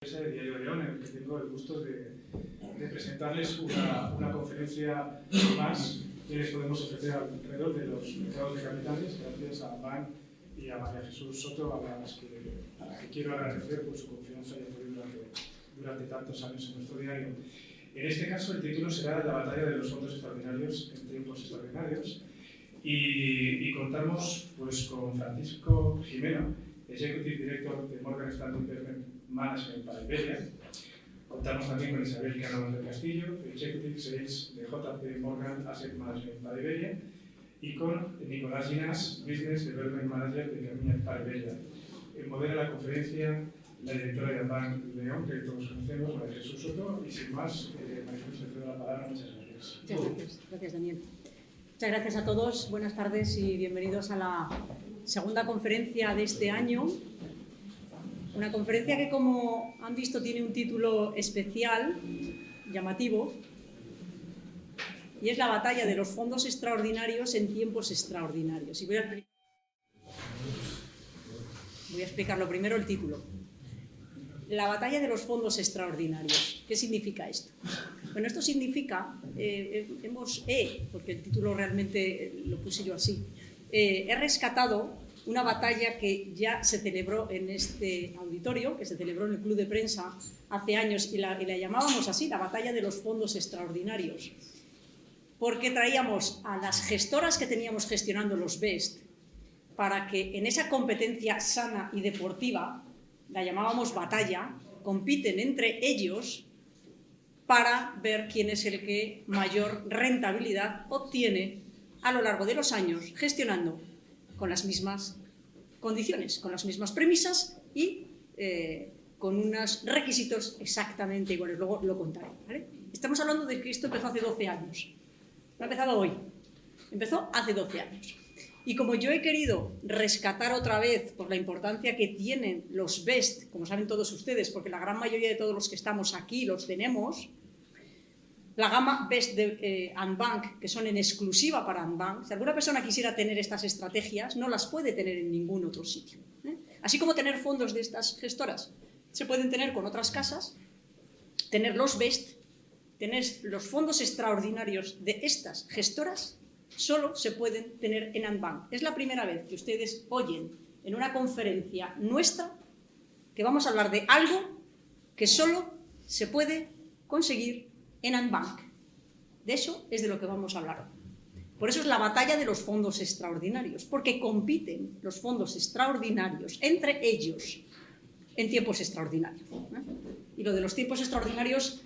De Diario de León, en el que tengo el gusto de presentarles una conferencia más que les podemos ofrecer alrededor de los mercados de capitales, gracias a Ban y a María Jesús Soto, a las que quiero agradecer por su confianza y apoyo durante tantos años en nuestro diario. En este caso, el título será La batalla de los fondos extraordinarios en tiempos extraordinarios, y contamos pues, con Francisco Jimeno, Executive Director de Morgan Stanley Management para Iberia. Contamos también con Isabel Cánovas del Castillo, Executive Sales de JP Morgan Asset Management para Iberia, y con Nicolás Ginás, Business Development Manager de Carmiña para Iberia. Modera la conferencia la directora de Ban León, que todos conocemos, María Jesús Soto, y sin más, María Jesús, te cedo la palabra. Muchas gracias. Muchas gracias. Gracias, Daniel. Muchas gracias a todos. Buenas tardes y bienvenidos a la segunda conferencia de este año. Una conferencia que, como han visto, tiene un título especial, llamativo, y es la batalla de los fondos extraordinarios en tiempos extraordinarios. Y voy a explicarlo primero, el título. La batalla de los fondos extraordinarios. ¿Qué significa esto? Bueno, esto significa, porque el título realmente lo puse yo así, he rescatado una batalla que ya se celebró en este auditorio, que se celebró en el Club de Prensa hace años, y la llamábamos así, la batalla de los fondos extraordinarios, porque traíamos a las gestoras que teníamos gestionando los BEST para que en esa competencia sana y deportiva, la llamábamos batalla, compiten entre ellos para ver quién es el que mayor rentabilidad obtiene a lo largo de los años gestionando con las mismas condiciones, con las mismas premisas y con unos requisitos exactamente iguales. Luego lo contaré, ¿vale? Estamos hablando de que esto empezó hace 12 años. No ha empezado hoy, empezó hace 12 años. Y como yo he querido rescatar otra vez por la importancia que tienen los BEST, como saben todos ustedes, porque la gran mayoría de todos los que estamos aquí los tenemos, la gama BEST de Anbank, que son en exclusiva para Anbank, si alguna persona quisiera tener estas estrategias, no las puede tener en ningún otro sitio. Así como tener fondos de estas gestoras se pueden tener con otras casas, tener los BEST, tener los fondos extraordinarios de estas gestoras, solo se pueden tener en Anbank. Es la primera vez que ustedes oyen en una conferencia nuestra que vamos a hablar de algo que solo se puede conseguir en Anbank. De eso es de lo que vamos a hablar hoy. Por eso es la batalla de los fondos extraordinarios, porque compiten los fondos extraordinarios entre ellos en tiempos extraordinarios. Y lo de los tiempos extraordinarios,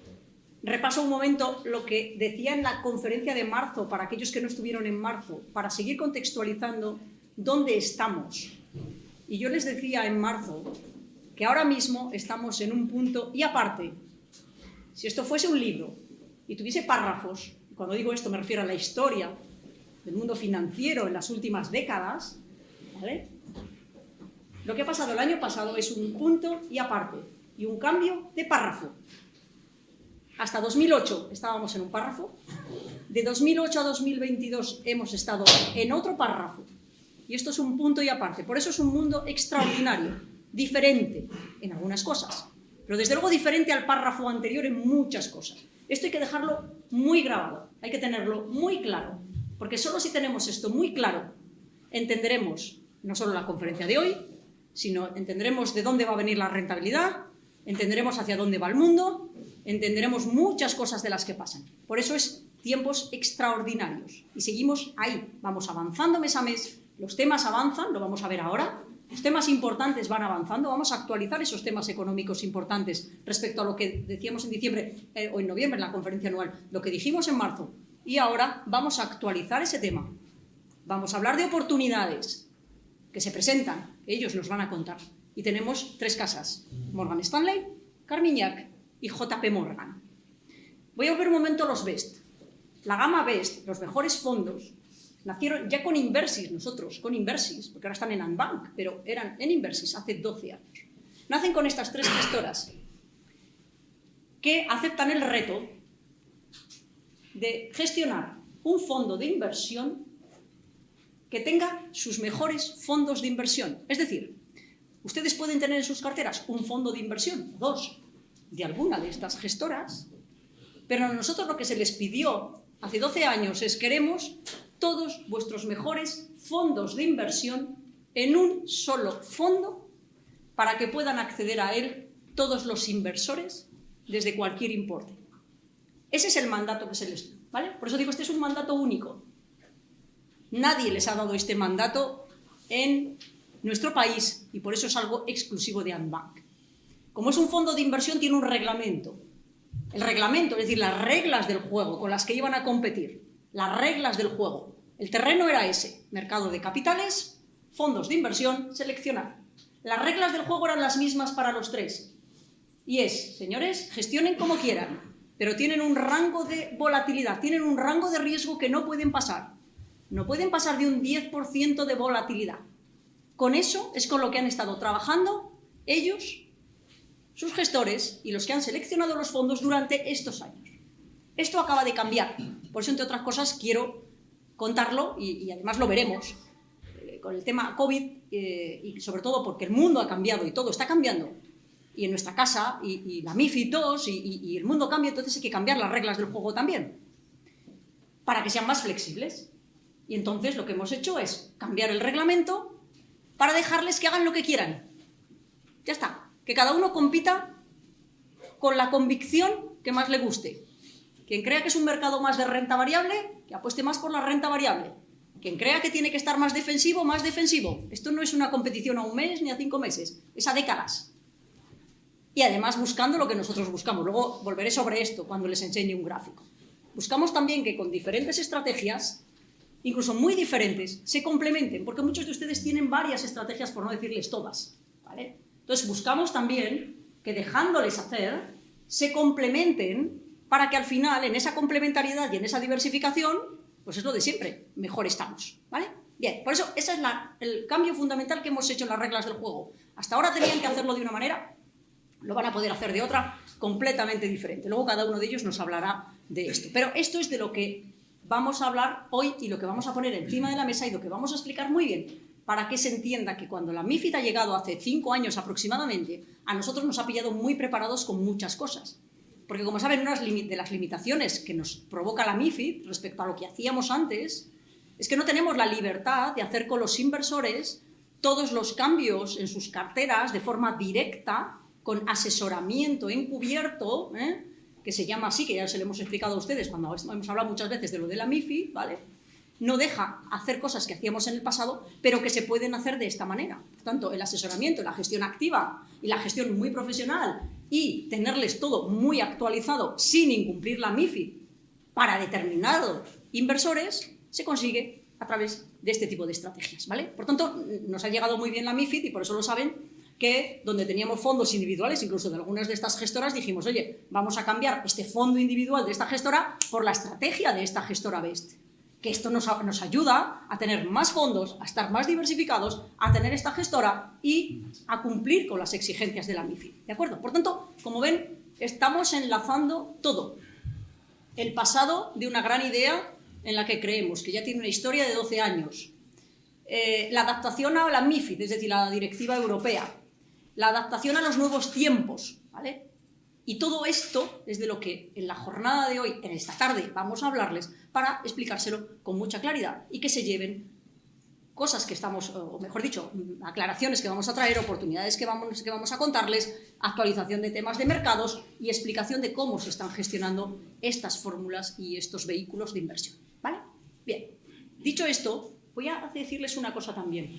repaso un momento lo que decía en la conferencia de marzo, para aquellos que no estuvieron en marzo, para seguir contextualizando dónde estamos. Y yo les decía en marzo que ahora mismo estamos en un punto y aparte. Si esto fuese un libro y tuviese párrafos, cuando digo esto me refiero a la historia del mundo financiero en las últimas décadas, ¿vale? Lo que ha pasado el año pasado es un punto y aparte, y un cambio de párrafo. Hasta 2008 estábamos en un párrafo, de 2008 a 2022 hemos estado en otro párrafo, y esto es un punto y aparte. Por eso es un mundo extraordinario, diferente en algunas cosas, pero desde luego diferente al párrafo anterior en muchas cosas. Esto hay que dejarlo muy grabado, hay que tenerlo muy claro, porque solo si tenemos esto muy claro, entenderemos no solo la conferencia de hoy, sino entenderemos de dónde va a venir la rentabilidad, entenderemos hacia dónde va el mundo, entenderemos muchas cosas de las que pasan. Por eso es tiempos extraordinarios. Y seguimos ahí, vamos avanzando mes a mes, los temas avanzan, lo vamos a ver ahora, los temas importantes van avanzando, vamos a actualizar esos temas económicos importantes respecto a lo que decíamos en diciembre o en noviembre en la conferencia anual, lo que dijimos en marzo, y ahora vamos a actualizar ese tema. Vamos a hablar de oportunidades que se presentan, ellos nos van a contar. Y tenemos tres casas, Morgan Stanley, Carmiñac y JP Morgan. Voy a ver un momento los BEST. La gama BEST, los mejores fondos, nacieron ya con Inversis, nosotros, con Inversis, porque ahora están en Anbank, pero eran en Inversis hace 12 años. Nacen con estas tres gestoras que aceptan el reto de gestionar un fondo de inversión que tenga sus mejores fondos de inversión. Es decir, ustedes pueden tener en sus carteras un fondo de inversión, dos, de alguna de estas gestoras, pero a nosotros lo que se les pidió hace 12 años es: queremos todos vuestros mejores fondos de inversión en un solo fondo para que puedan acceder a él todos los inversores desde cualquier importe. Ese es el mandato que se les dio, ¿vale? Por eso digo, este es un mandato único. Nadie les ha dado este mandato en nuestro país y por eso es algo exclusivo de Andbank. Como es un fondo de inversión, tiene un reglamento. El reglamento, es decir, las reglas del juego con las que iban a competir, las reglas del juego. El terreno era ese: mercado de capitales, fondos de inversión, seleccionar. Las reglas del juego eran las mismas para los tres. Y es: señores, gestionen como quieran, pero tienen un rango de volatilidad, tienen un rango de riesgo que no pueden pasar. No pueden pasar de un 10% de volatilidad. Con eso es con lo que han estado trabajando ellos, sus gestores y los que han seleccionado los fondos durante estos años. Esto acaba de cambiar. Por eso, entre otras cosas, quiero contarlo y además lo veremos con el tema COVID y sobre todo porque el mundo ha cambiado y todo está cambiando. Y en nuestra casa y la MiFID II y el mundo cambia, entonces hay que cambiar las reglas del juego también para que sean más flexibles. Y entonces lo que hemos hecho es cambiar el reglamento para dejarles que hagan lo que quieran. Ya está. Que cada uno compita con la convicción que más le guste. Quien crea que es un mercado más de renta variable, que apueste más por la renta variable. Quien crea que tiene que estar más defensivo, más defensivo. Esto no es una competición a un mes ni a 5 meses, es a décadas. Y además buscando lo que nosotros buscamos. Luego volveré sobre esto cuando les enseñe un gráfico. Buscamos también que con diferentes estrategias, incluso muy diferentes, se complementen, porque muchos de ustedes tienen varias estrategias, por no decirles todas, ¿vale? Entonces buscamos también que, dejándoles hacer, se complementen para que al final, en esa complementariedad y en esa diversificación, pues es lo de siempre, mejor estamos, ¿vale? Bien, por eso ese es el cambio fundamental que hemos hecho en las reglas del juego. Hasta ahora tenían que hacerlo de una manera, lo van a poder hacer de otra, completamente diferente. Luego cada uno de ellos nos hablará de esto. Pero esto es de lo que vamos a hablar hoy y lo que vamos a poner encima de la mesa y lo que vamos a explicar muy bien, para que se entienda que cuando la MiFID ha llegado hace 5 años aproximadamente, a nosotros nos ha pillado muy preparados con muchas cosas. Porque, como saben, una de las limitaciones que nos provoca la MiFID respecto a lo que hacíamos antes es que no tenemos la libertad de hacer con los inversores todos los cambios en sus carteras de forma directa, con asesoramiento encubierto, que se llama así, que ya se lo hemos explicado a ustedes cuando hemos hablado muchas veces de lo de la MiFID, ¿vale? No deja hacer cosas que hacíamos en el pasado, pero que se pueden hacer de esta manera. Por tanto, el asesoramiento, la gestión activa y la gestión muy profesional y tenerles todo muy actualizado sin incumplir la MiFID para determinados inversores, se consigue a través de este tipo de estrategias, ¿vale? Por tanto, nos ha llegado muy bien la MiFID y por eso lo saben, que donde teníamos fondos individuales, incluso de algunas de estas gestoras, dijimos: oye, vamos a cambiar este fondo individual de esta gestora por la estrategia de esta gestora BEST. Que esto nos ayuda a tener más fondos, a estar más diversificados, a tener esta gestora y a cumplir con las exigencias de la MiFID, ¿de acuerdo? Por tanto, como ven, estamos enlazando todo. El pasado de una gran idea en la que creemos, que ya tiene una historia de 12 años. La adaptación a la MiFID, es decir, a la directiva europea. La adaptación a los nuevos tiempos, ¿vale? Y todo esto es de lo que en la jornada de hoy, en esta tarde, vamos a hablarles para explicárselo con mucha claridad y que se lleven cosas que estamos, o mejor dicho, aclaraciones que vamos a traer, oportunidades que vamos a contarles, actualización de temas de mercados y explicación de cómo se están gestionando estas fórmulas y estos vehículos de inversión, ¿vale? Bien, dicho esto, voy a decirles una cosa también.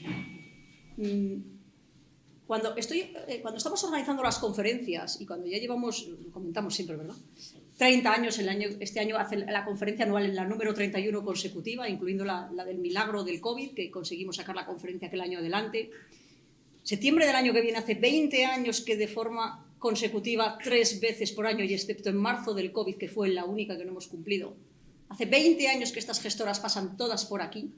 Cuando estamos organizando las conferencias y cuando ya llevamos, lo comentamos siempre, ¿verdad? 30 años, este año hace la conferencia anual en la número 31 consecutiva, incluyendo la del milagro del COVID, que conseguimos sacar la conferencia aquel año adelante. Septiembre del año que viene hace 20 años que de forma consecutiva 3 veces por año, y excepto en marzo del COVID, que fue la única que no hemos cumplido, hace 20 años que estas gestoras pasan todas por aquí,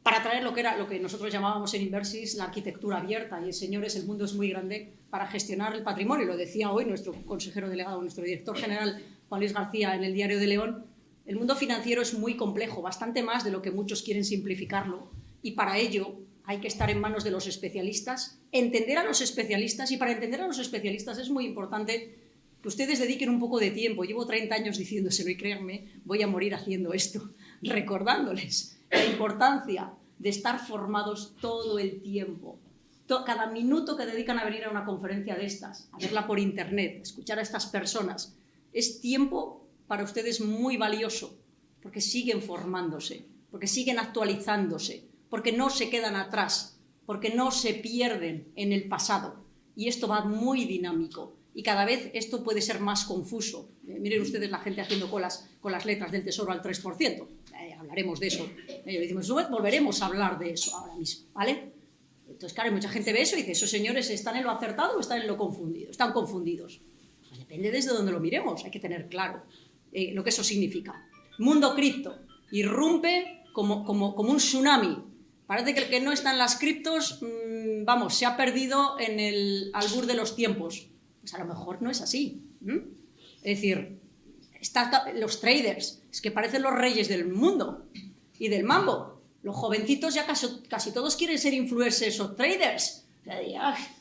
para traer lo que era lo que nosotros llamábamos en Inversis la arquitectura abierta. Y, señores, el mundo es muy grande para gestionar el patrimonio. Lo decía hoy nuestro consejero delegado, nuestro director general, Juan Luis García, en el Diario de León. El mundo financiero es muy complejo, bastante más de lo que muchos quieren simplificarlo. Y para ello hay que estar en manos de los especialistas, entender a los especialistas, y para entender a los especialistas es muy importante que ustedes dediquen un poco de tiempo. Llevo 30 años diciéndoselo y créanme, voy a morir haciendo esto, recordándoles la importancia de estar formados todo el tiempo. Cada minuto que dedican a venir a una conferencia de estas, a verla por internet, a escuchar a estas personas, es tiempo para ustedes muy valioso, porque siguen formándose, porque siguen actualizándose, porque no se quedan atrás, porque no se pierden en el pasado. Y esto va muy dinámico. Y cada vez esto puede ser más confuso. Miren ustedes la gente haciendo colas con las letras del Tesoro al 3%. Hablaremos de eso. Decimos, volveremos a hablar de eso ahora mismo, ¿vale? Entonces, claro, mucha gente ve eso y dice, ¿esos señores están en lo acertado o están en lo confundido? Están confundidos. Pues depende desde donde lo miremos. Hay que tener claro lo que eso significa. Mundo cripto. Irrumpe como un tsunami. Parece que el que no está en las criptos, vamos, se ha perdido en el albur de los tiempos. Pues a lo mejor no es así. Es decir, los traders, es que parecen los reyes del mundo y del mambo. Los jovencitos ya casi todos quieren ser influencers o traders.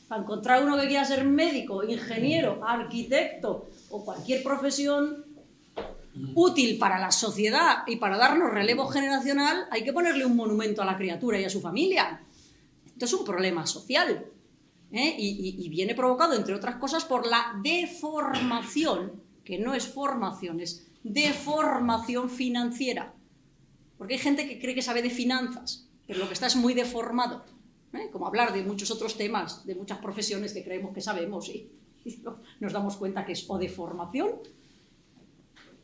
Para encontrar uno que quiera ser médico, ingeniero, arquitecto o cualquier profesión útil para la sociedad y para darnos relevo generacional, hay que ponerle un monumento a la criatura y a su familia. Esto es un problema social. Y viene provocado, entre otras cosas, por la deformación, que no es formación, es deformación financiera. Porque hay gente que cree que sabe de finanzas, pero lo que está es muy deformado. Como hablar de muchos otros temas, de muchas profesiones que creemos que sabemos y nos damos cuenta que es o deformación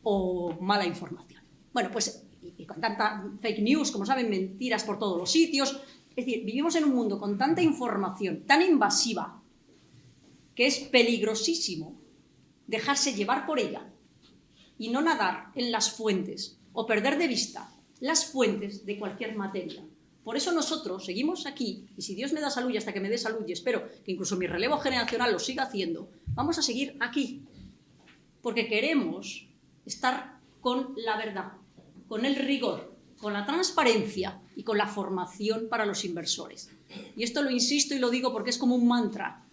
o mala información. Bueno, pues y con tanta fake news, como saben, mentiras por todos los sitios. Es decir, vivimos en un mundo con tanta información tan invasiva que es peligrosísimo dejarse llevar por ella y no nadar en las fuentes o perder de vista las fuentes de cualquier materia. Por eso nosotros seguimos aquí, y si Dios me da salud y hasta que me dé salud, y espero que incluso mi relevo generacional lo siga haciendo, vamos a seguir aquí, porque queremos estar con la verdad, con el rigor, con la transparencia y con la formación para los inversores. Y esto lo insisto y lo digo porque es como un mantra,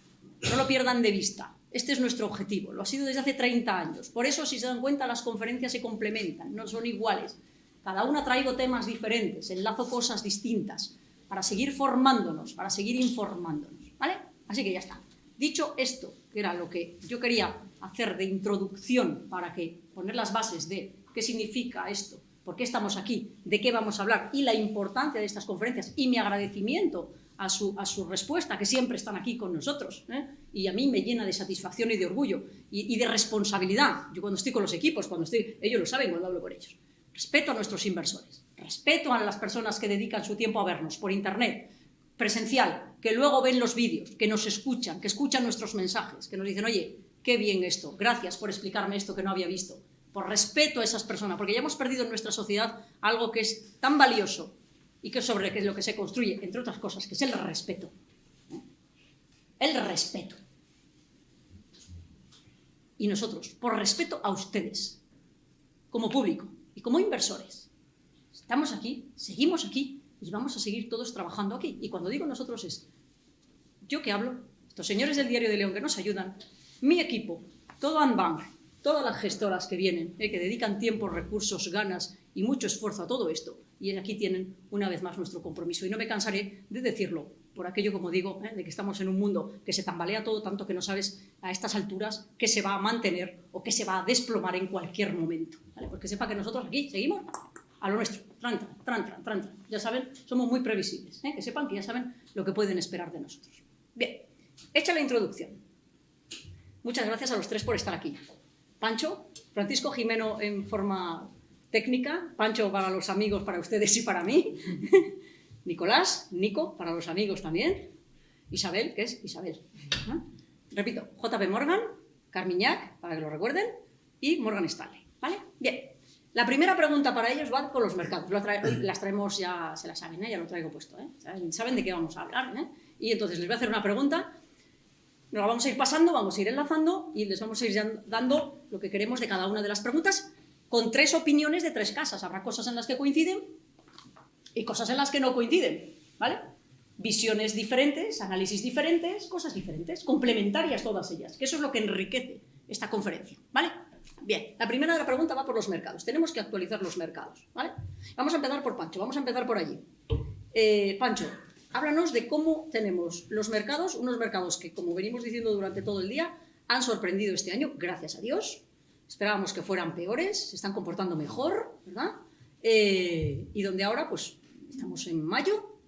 no lo pierdan de vista. Este es nuestro objetivo, lo ha sido desde hace 30 años. Por eso, si se dan cuenta, las conferencias se complementan, no son iguales. Cada una traigo temas diferentes, enlazo cosas distintas, para seguir formándonos, para seguir informándonos, ¿vale? Así que ya está. Dicho esto, que era lo que yo quería hacer de introducción para poner las bases de qué significa esto, por qué estamos aquí, de qué vamos a hablar y la importancia de estas conferencias y mi agradecimiento a su respuesta, que siempre están aquí con nosotros, y a mí me llena de satisfacción y de orgullo y de responsabilidad. Yo cuando estoy con los equipos, ellos lo saben cuando hablo con ellos. Respeto a nuestros inversores, respeto a las personas que dedican su tiempo a vernos por internet, presencial, que luego ven los vídeos, que nos escuchan, que escuchan nuestros mensajes, que nos dicen, oye, qué bien esto, gracias por explicarme esto que no había visto. Por respeto a esas personas, porque ya hemos perdido en nuestra sociedad algo que es tan valioso y que sobre lo que se construye, entre otras cosas, que es el respeto. El respeto. Y nosotros, por respeto a ustedes, como público y como inversores, estamos aquí, seguimos aquí y vamos a seguir todos trabajando aquí. Y cuando digo nosotros es yo que hablo, estos señores del Diario de León que nos ayudan, mi equipo, todo Anbank, todas las gestoras que vienen, que dedican tiempo, recursos, ganas y mucho esfuerzo a todo esto. Y aquí tienen una vez más nuestro compromiso. Y no me cansaré de decirlo, por aquello, como digo, de que estamos en un mundo que se tambalea todo tanto que no sabes a estas alturas qué se va a mantener o qué se va a desplomar en cualquier momento. ¿Vale? Pues que sepa que nosotros aquí seguimos a lo nuestro. Tran. Ya saben, somos muy previsibles. Que sepan que ya saben lo que pueden esperar de nosotros. Bien, hecha la introducción. Muchas gracias a los tres por estar aquí. Pancho, Francisco Jimeno en forma técnica, Pancho para los amigos, para ustedes y para mí, Nicolás, Nico, para los amigos también, Isabel, que es Isabel. Repito, JP Morgan, Carmiñac, para que lo recuerden, y Morgan Stanley. ¿Vale? Bien. La primera pregunta para ellos va con los mercados. Las traemos ya, se las saben, ya lo traigo puesto. Saben de qué vamos a hablar. Y entonces les voy a hacer una pregunta. Nos la vamos a ir pasando, vamos a ir enlazando y les vamos a ir dando lo que queremos de cada una de las preguntas con tres opiniones de tres casas. Habrá cosas en las que coinciden y cosas en las que no coinciden, ¿vale? visiones diferentes, análisis diferentes, cosas diferentes, complementarias todas ellas, que eso es lo que enriquece esta conferencia, ¿vale? Bien, la primera de la pregunta va por los mercados. Tenemos que actualizar los mercados, ¿vale? Vamos a empezar por Pancho, vamos a empezar por allí. Pancho, háblanos de cómo tenemos los mercados, unos mercados que, como venimos diciendo durante todo el día, han sorprendido este año, gracias a Dios. Esperábamos que fueran peores, se están comportando mejor, ¿verdad? Y donde ahora, pues, estamos en mayo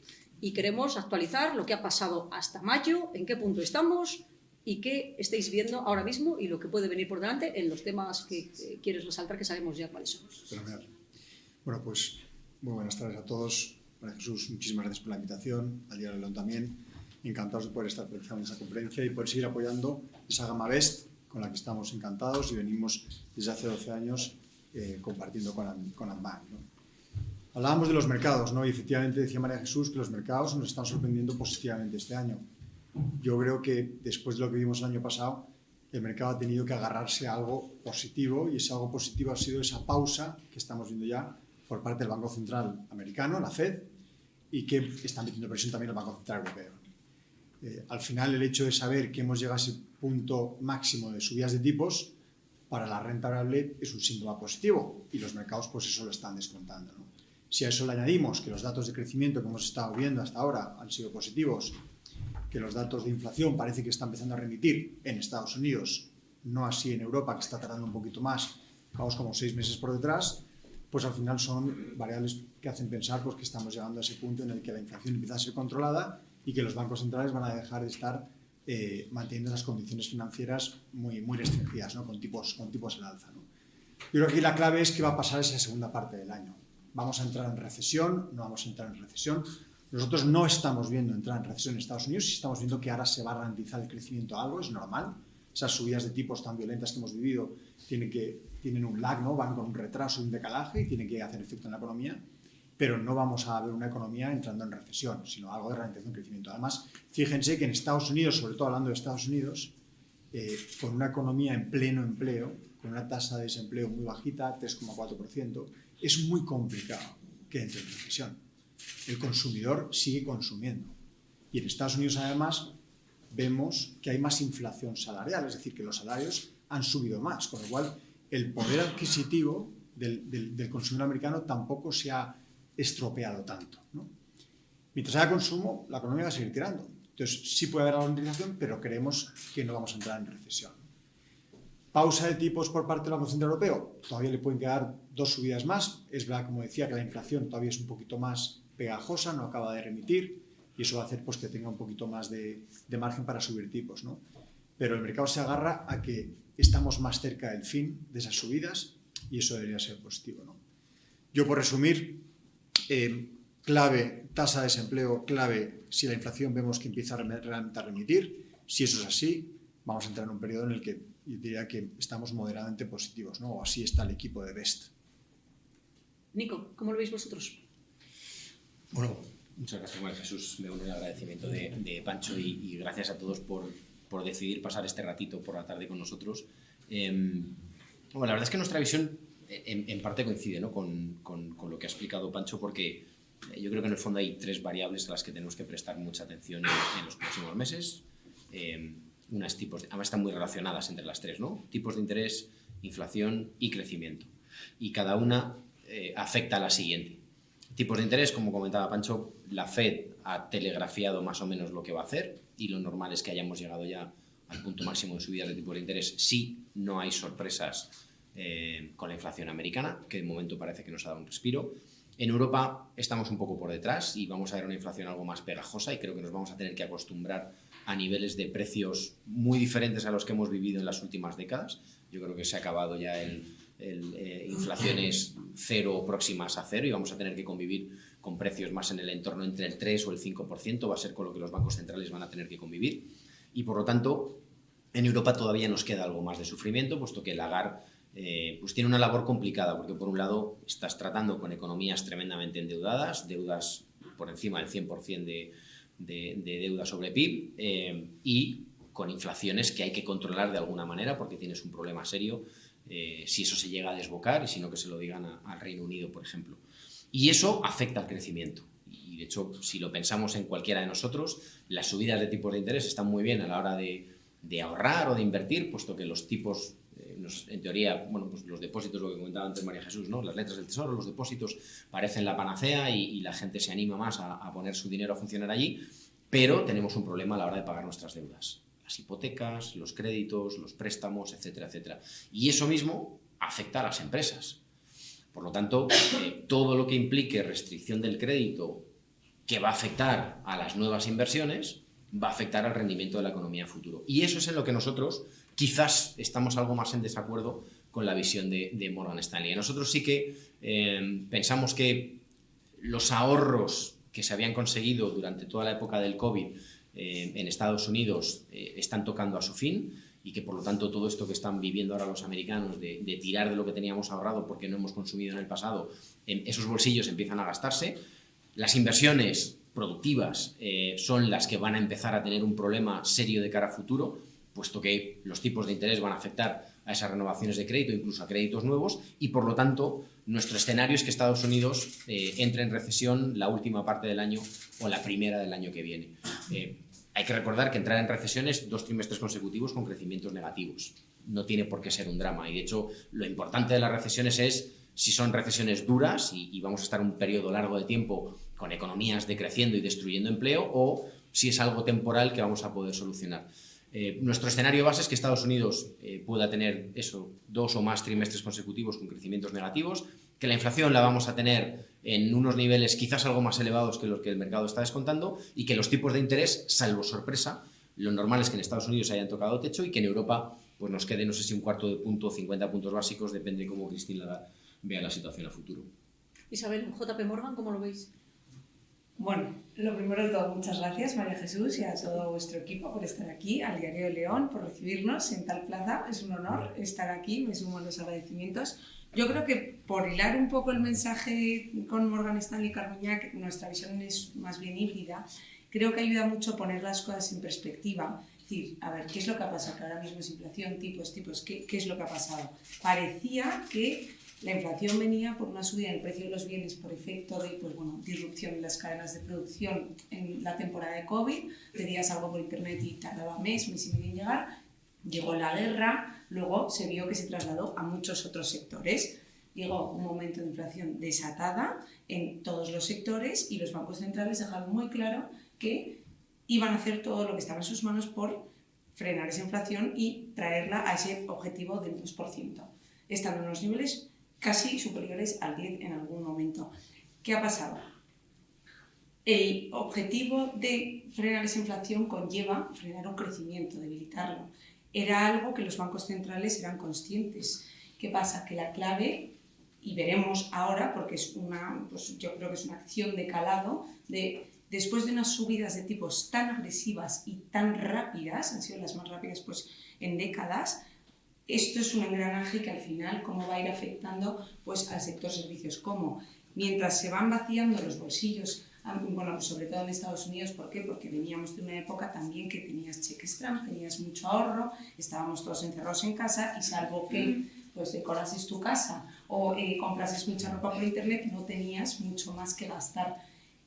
y queremos actualizar lo que ha pasado hasta mayo, en qué punto estamos y qué estáis viendo ahora mismo y lo que puede venir por delante en los temas que quieres resaltar, que sabemos ya cuáles son. Fenomenal. Bueno, pues muy buenas tardes a todos. María Jesús, muchísimas gracias por la invitación, al Diario León también. Encantados de poder estar participando en esa conferencia y poder seguir apoyando esa gama BEST con la que estamos encantados y venimos desde hace 12 años compartiendo con Ambank, ¿no? Hablábamos de los mercados, ¿no? Y efectivamente decía María Jesús que los mercados nos están sorprendiendo positivamente este año. Yo creo que después de lo que vimos el año pasado, el mercado ha tenido que agarrarse a algo positivo y ese algo positivo ha sido esa pausa que estamos viendo ya por parte del Banco Central americano, la Fed, y que está metiendo presión también el Banco Central Europeo. Al final, el hecho de saber que hemos llegado a ese punto máximo de subidas de tipos para la renta variable es un síntoma positivo y los mercados pues eso lo están descontando, ¿no? Si a eso le añadimos que los datos de crecimiento que hemos estado viendo hasta ahora han sido positivos, que los datos de inflación parece que están empezando a remitir en Estados Unidos, no así en Europa, que está tardando un poquito más, vamos como 6 meses por detrás, pues al final son variables que hacen pensar pues, que estamos llegando a ese punto en el que la inflación empieza a ser controlada y que los bancos centrales van a dejar de estar manteniendo las condiciones financieras muy restringidas, ¿no? con tipos al alza, ¿no? Yo creo que aquí la clave es qué va a pasar esa segunda parte del año. ¿Vamos a entrar en recesión? ¿No vamos a entrar en recesión? Nosotros no estamos viendo entrar en recesión en Estados Unidos, sí estamos viendo que ahora se va a ralentizar el crecimiento a algo, es normal. Esas subidas de tipos tan violentas que hemos vivido tienen un lag, ¿no? Van con un retraso, un decalaje y tienen que hacer efecto en la economía, pero no vamos a ver una economía entrando en recesión, sino algo de ralentización de crecimiento. Además, fíjense que en Estados Unidos, sobre todo hablando de Estados Unidos, con una economía en pleno empleo, con una tasa de desempleo muy bajita, 3,4%, es muy complicado que entre en recesión. El consumidor sigue consumiendo. Y en Estados Unidos, además, vemos que hay más inflación salarial, es decir, que los salarios han subido más, con lo cual el poder adquisitivo del consumidor americano tampoco se ha estropeado tanto, ¿no? Mientras haya consumo, la economía va a seguir tirando. Entonces, sí puede haber ralentización, pero creemos que no vamos a entrar en recesión. Pausa de tipos por parte del Banco Central Europeo. Todavía le pueden quedar 2 subidas más. Es verdad, como decía, que la inflación todavía es un poquito más pegajosa, no acaba de remitir, y eso va a hacer pues, que tenga un poquito más de margen para subir tipos, ¿no? Pero el mercado se agarra a que estamos más cerca del fin de esas subidas y eso debería ser positivo, ¿no? Yo, por resumir, clave, tasa de desempleo, clave, si la inflación vemos que empieza realmente a remitir. Si eso es así, vamos a entrar en un periodo en el que yo diría que estamos moderadamente positivos, ¿no? O así está el equipo de BEST. Nico, ¿cómo lo veis vosotros? Bueno, muchas gracias, María Jesús. Me uno el agradecimiento de Pancho y gracias a todos por decidir pasar este ratito por la tarde con nosotros. Bueno, la verdad es que nuestra visión en parte coincide, ¿no? con lo que ha explicado Pancho, porque yo creo que en el fondo hay 3 variables a las que tenemos que prestar mucha atención en los próximos meses. Además están muy relacionadas entre las 3, ¿no? Tipos de interés, inflación y crecimiento. Y cada una afecta a la siguiente. Tipos de interés, como comentaba Pancho, la Fed ha telegrafiado más o menos lo que va a hacer y lo normal es que hayamos llegado ya al punto máximo de subidas de tipos de interés si no hay sorpresas con la inflación americana, que de momento parece que nos ha dado un respiro. En Europa estamos un poco por detrás y vamos a ver una inflación algo más pegajosa y creo que nos vamos a tener que acostumbrar a niveles de precios muy diferentes a los que hemos vivido en las últimas décadas. Yo creo que se ha acabado ya inflaciones cero o próximas a cero y vamos a tener que convivir con precios más en el entorno entre el 3 o el 5%, va a ser con lo que los bancos centrales van a tener que convivir y por lo tanto en Europa todavía nos queda algo más de sufrimiento, puesto que Lagarde pues tiene una labor complicada porque por un lado estás tratando con economías tremendamente endeudadas, deudas por encima del 100% de deuda sobre PIB y con inflaciones que hay que controlar de alguna manera porque tienes un problema serio si eso se llega a desbocar y si no que se lo digan al Reino Unido, por ejemplo. Y eso afecta al crecimiento. y de hecho, si lo pensamos en cualquiera de nosotros, las subidas de tipos de interés están muy bien a la hora de ahorrar o de invertir, puesto que los tipos, en teoría, bueno, pues los depósitos, lo que comentaba antes María Jesús, ¿no? Las letras del tesoro, los depósitos parecen la panacea y la gente se anima más a poner su dinero a funcionar allí, pero tenemos un problema a la hora de pagar nuestras deudas. Las hipotecas, los créditos, los préstamos, etcétera, etcétera. Y eso mismo afecta a las empresas. Por lo tanto, todo lo que implique restricción del crédito que va a afectar a las nuevas inversiones va a afectar al rendimiento de la economía futuro. Y eso es en lo que nosotros quizás estamos algo más en desacuerdo con la visión de Morgan Stanley. Nosotros sí que pensamos que los ahorros que se habían conseguido durante toda la época del COVID en Estados Unidos están tocando a su fin y que por lo tanto todo esto que están viviendo ahora los americanos de tirar de lo que teníamos ahorrado porque no hemos consumido en el pasado, esos bolsillos empiezan a gastarse. Las inversiones productivas son las que van a empezar a tener un problema serio de cara a futuro, puesto que los tipos de interés van a afectar a esas renovaciones de crédito, incluso a créditos nuevos, y por lo tanto nuestro escenario es que Estados Unidos entre en recesión la última parte del año o la primera del año que viene. Hay que recordar que entrar en recesión es 2 trimestres consecutivos con crecimientos negativos. No tiene por qué ser un drama. Y de hecho, lo importante de las recesiones es si son recesiones duras y vamos a estar un periodo largo de tiempo con economías decreciendo y destruyendo empleo, o si es algo temporal que vamos a poder solucionar. Nuestro escenario base es que Estados Unidos pueda tener 2 o más trimestres consecutivos con crecimientos negativos, que la inflación la vamos a tener en unos niveles quizás algo más elevados que los que el mercado está descontando y que los tipos de interés, salvo sorpresa, lo normal es que en Estados Unidos hayan tocado techo y que en Europa pues nos quede, no sé si un cuarto de punto o 50 puntos básicos, depende de cómo Cristina vea la situación a futuro. Isabel, JP Morgan, ¿cómo lo veis? Bueno, lo primero de todo, muchas gracias María Jesús y a todo vuestro equipo por estar aquí, al Diario de León, por recibirnos en tal plaza. Es un honor estar aquí, me sumo a los agradecimientos. Yo creo que por hilar un poco el mensaje con Morgan Stanley Carmiñac, nuestra visión es más bien híbrida, creo que ayuda mucho a poner las cosas en perspectiva. Es decir, a ver, ¿qué es lo que ha pasado? Que ahora mismo es inflación, tipos, ¿qué es lo que ha pasado? Parecía que la inflación venía por una subida en el precio de los bienes por efecto de disrupción en las cadenas de producción en la temporada de COVID. Pedías algo por internet y tardaba mes y medio en llegar. Llegó la guerra, luego se vio que se trasladó a muchos otros sectores. Llegó un momento de inflación desatada en todos los sectores y los bancos centrales dejaron muy claro que iban a hacer todo lo que estaba en sus manos por frenar esa inflación y traerla a ese objetivo del 2%. Están en unos niveles casi superiores al 10 en algún momento. ¿Qué ha pasado? El objetivo de frenar esa inflación conlleva frenar un crecimiento, debilitarlo. Era algo que los bancos centrales eran conscientes. ¿Qué pasa? Que la clave, y veremos ahora, porque es yo creo que es una acción de calado, después de unas subidas de tipos tan agresivas y tan rápidas, han sido las más rápidas en décadas, esto es un engranaje que al final, ¿cómo va a ir afectando al sector servicios? ¿Cómo? Mientras se van vaciando los bolsillos, sobre todo en Estados Unidos, ¿por qué? Porque veníamos de una época también que tenías cheques Trump, tenías mucho ahorro, estábamos todos encerrados en casa y salvo que decorases tu casa o comprases mucha ropa por internet, no tenías mucho más que gastar.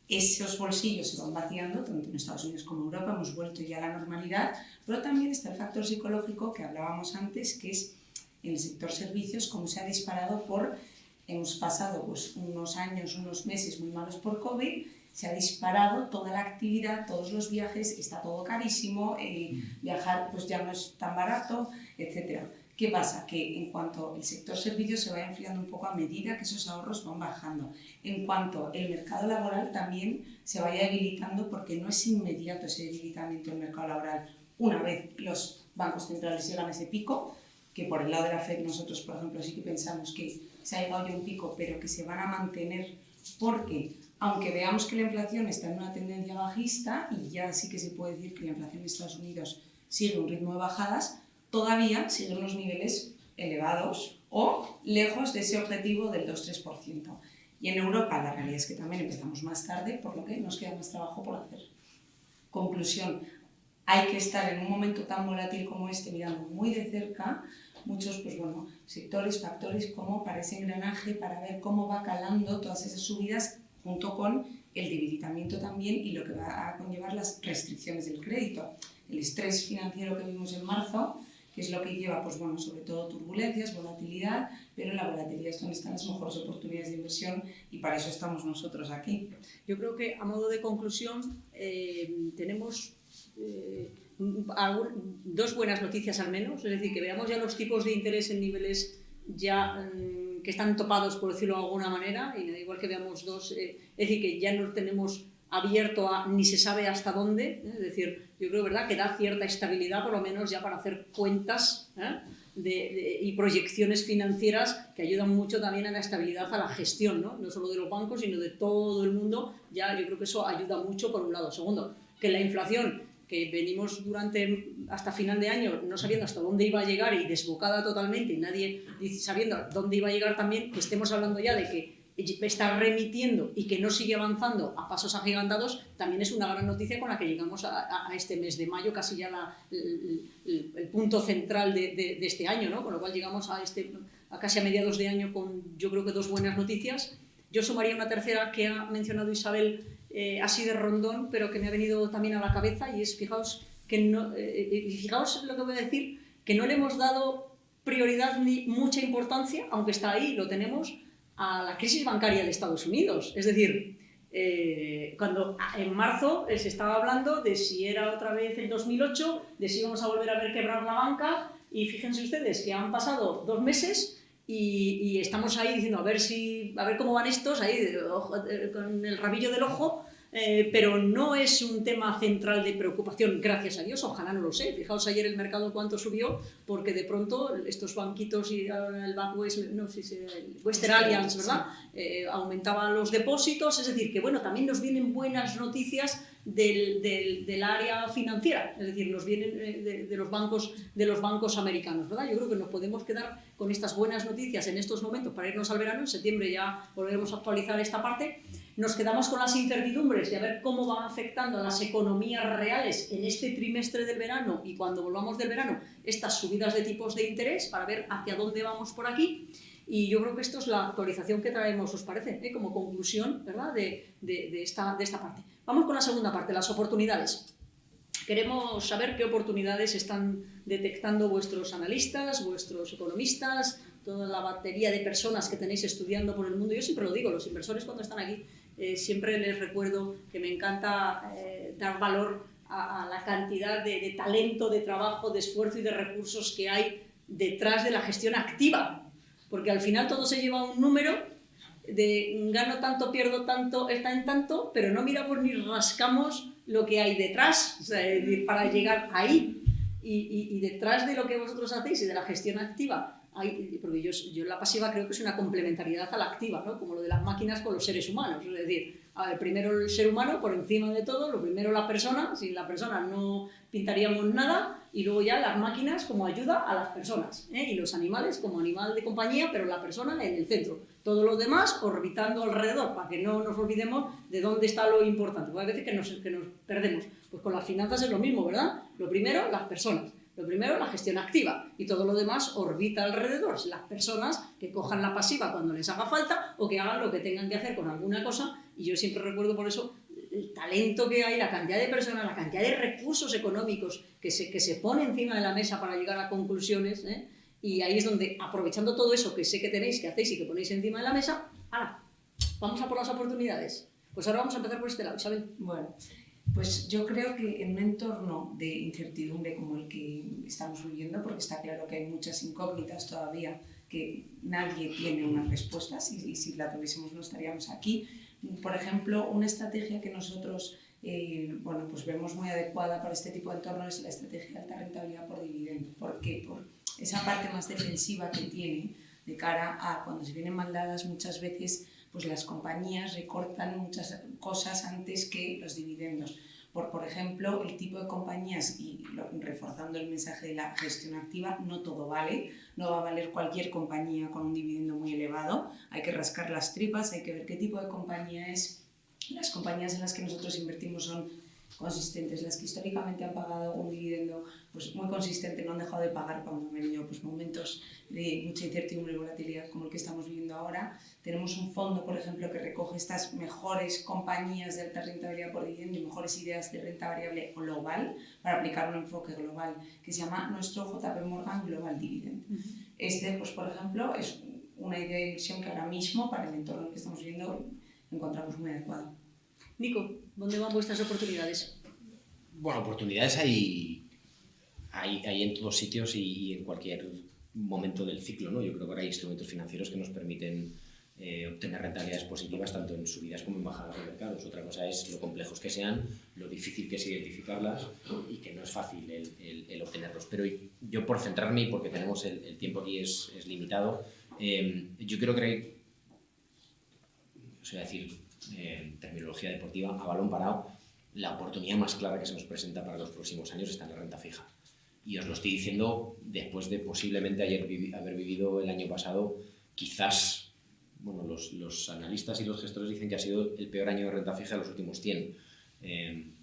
Esos bolsillos se van vaciando, tanto en Estados Unidos como en Europa, hemos vuelto ya a la normalidad, pero también está el factor psicológico que hablábamos antes, que es en el sector servicios, cómo se ha disparado hemos pasado unos años, unos meses muy malos por COVID, se ha disparado toda la actividad, todos los viajes, está todo carísimo, viajar ya no es tan barato, etc. ¿Qué pasa? Que en cuanto el sector servicios se va enfriando un poco a medida que esos ahorros van bajando. En cuanto el mercado laboral también se vaya debilitando, porque no es inmediato ese debilitamiento del mercado laboral. Una vez los bancos centrales llegan a ese pico, que por el lado de la FED nosotros, por ejemplo, sí que pensamos que se ha llegado ya a un pico, pero que se van a mantener porque, aunque veamos que la inflación está en una tendencia bajista, y ya sí que se puede decir que la inflación en Estados Unidos sigue un ritmo de bajadas, todavía siguen unos niveles elevados o lejos de ese objetivo del 2-3%. Y en Europa la realidad es que también empezamos más tarde, por lo que nos queda más trabajo por hacer. Conclusión, hay que estar en un momento tan volátil como este mirando muy de cerca muchos sectores, factores como para ese engranaje, para ver cómo va calando todas esas subidas junto con el debilitamiento también y lo que va a conllevar las restricciones del crédito. El estrés financiero que vimos en marzo, que es lo que lleva, pues bueno, sobre todo turbulencias, volatilidad, pero en la volatilidad es donde están las mejores oportunidades de inversión y para eso estamos nosotros aquí. Yo creo que a modo de conclusión tenemos dos buenas noticias al menos, es decir, que veamos ya los tipos de interés en niveles ya que están topados, por decirlo de alguna manera, y igual que veamos dos, es decir, que ya no tenemos abierto a ni se sabe hasta dónde, es decir, yo creo, ¿verdad?, que da cierta estabilidad, por lo menos ya para hacer cuentas y proyecciones financieras que ayudan mucho también a la estabilidad, a la gestión, no solo de los bancos, sino de todo el mundo. Ya yo creo que eso ayuda mucho, por un lado. Segundo, que la inflación, que venimos hasta final de año no sabiendo hasta dónde iba a llegar y desbocada totalmente, y nadie sabiendo dónde iba a llegar también, que estemos hablando ya de que está remitiendo y que no sigue avanzando a pasos agigantados, también es una gran noticia con la que llegamos a este mes de mayo, casi ya el punto central de este año, ¿no? Con lo cual llegamos a casi a mediados de año con, yo creo que, dos buenas noticias. Yo sumaría una tercera que ha mencionado Isabel, así de rondón, pero que me ha venido también a la cabeza, y es, fijaos lo que voy a decir, que no le hemos dado prioridad ni mucha importancia, aunque está ahí, lo tenemos, a la crisis bancaria de Estados Unidos. Es decir, cuando en marzo se estaba hablando de si era otra vez el 2008, de si íbamos a volver a ver quebrar la banca, y fíjense ustedes que han pasado 2 meses y estamos ahí diciendo a ver cómo van estos, ahí con el rabillo del ojo, pero no es un tema central de preocupación, gracias a Dios, ojalá no lo sé. Fijaos ayer el mercado cuánto subió, porque de pronto estos banquitos y el Western Alliance, ¿verdad?, aumentaban los depósitos, es decir, que bueno, también nos vienen buenas noticias del área financiera, es decir, nos vienen de los bancos americanos, ¿verdad? Yo creo que nos podemos quedar con estas buenas noticias en estos momentos para irnos al verano. En septiembre ya volveremos a actualizar esta parte. Nos quedamos con las incertidumbres de a ver cómo van afectando a las economías reales en este trimestre del verano, y cuando volvamos del verano estas subidas de tipos de interés, para ver hacia dónde vamos por aquí. Y yo creo que esto es la actualización que traemos, ¿os parece?, como conclusión, ¿verdad?, de esta parte. Vamos con la segunda parte, las oportunidades. Queremos saber qué oportunidades están detectando vuestros analistas, vuestros economistas, toda la batería de personas que tenéis estudiando por el mundo. Yo siempre lo digo, los inversores cuando están aquí, siempre les recuerdo que me encanta dar valor a la cantidad de talento, de trabajo, de esfuerzo y de recursos que hay detrás de la gestión activa. Porque al final todo se lleva a un número de gano tanto, pierdo tanto, está en tanto, pero no miramos ni rascamos lo que hay detrás, o sea, para llegar ahí. Y detrás de lo que vosotros hacéis y de la gestión activa, porque yo la pasiva creo que es una complementariedad a la activa, ¿no?, como lo de las máquinas con los seres humanos. Es decir, primero el ser humano por encima de todo, lo primero la persona, sin la persona no pintaríamos nada, y luego ya las máquinas como ayuda a las personas, y los animales como animal de compañía, pero la persona en el centro. Todo lo demás orbitando alrededor, para que no nos olvidemos de dónde está lo importante. Porque hay veces que nos perdemos. Pues con las finanzas es lo mismo, ¿verdad? Lo primero, las personas. Lo primero, la gestión activa, y todo lo demás orbita alrededor. Las personas que cojan la pasiva cuando les haga falta, o que hagan lo que tengan que hacer con alguna cosa. Y yo siempre recuerdo por eso el talento que hay, la cantidad de personas, la cantidad de recursos económicos que se pone encima de la mesa para llegar a conclusiones, y ahí es donde, aprovechando todo eso que sé que tenéis, que hacéis y que ponéis encima de la mesa, ¡hala!, vamos a por las oportunidades. Pues ahora vamos a empezar por este lado, Isabel. Bueno, pues yo creo que en un entorno de incertidumbre como el que estamos viviendo, porque está claro que hay muchas incógnitas todavía, que nadie tiene unas respuestas, y si la tuviésemos no estaríamos aquí. Por ejemplo, una estrategia que nosotros pues vemos muy adecuada para este tipo de entorno es la estrategia de alta rentabilidad por dividendo. ¿Por qué? Por esa parte más defensiva que tiene de cara a cuando se vienen mal dadas muchas veces, pues las compañías recortan muchas cosas antes que los dividendos. Por ejemplo, el tipo de compañías, y reforzando el mensaje de la gestión activa, no todo vale, no va a valer cualquier compañía con un dividendo muy elevado, hay que rascar las tripas, hay que ver qué tipo de compañía es. Las compañías en las que nosotros invertimos son consistentes, las que históricamente han pagado un dividendo pues muy consistente, no han dejado de pagar cuando han venido pues momentos de de mucha incertidumbre y volatilidad como el que estamos viviendo ahora. Tenemos un fondo, por ejemplo, que recoge estas mejores compañías de alta rentabilidad por dividendo y mejores ideas de renta variable global para aplicar un enfoque global que se llama nuestro JP Morgan Global Dividend. Este, pues, por ejemplo, es una idea de inversión que ahora mismo, para el entorno que estamos viviendo, encontramos muy adecuada. Nico, ¿dónde van vuestras oportunidades? Bueno, oportunidades hay en todos sitios y en cualquier momento del ciclo, ¿no? Yo creo que ahora hay instrumentos financieros que nos permiten obtener rentabilidades positivas tanto en subidas como en bajadas de mercados. Otra cosa es lo complejos que sean, lo difícil que es identificarlas y que no es fácil el obtenerlos. Pero yo, por centrarme y porque tenemos el tiempo aquí es limitado, yo creo que en terminología deportiva, a balón parado, la oportunidad más clara que se nos presenta para los próximos años está en la renta fija. Y os lo estoy diciendo después de posiblemente haber vivido el año pasado, quizás, bueno, los analistas y los gestores dicen que ha sido el peor año de renta fija de los últimos 100.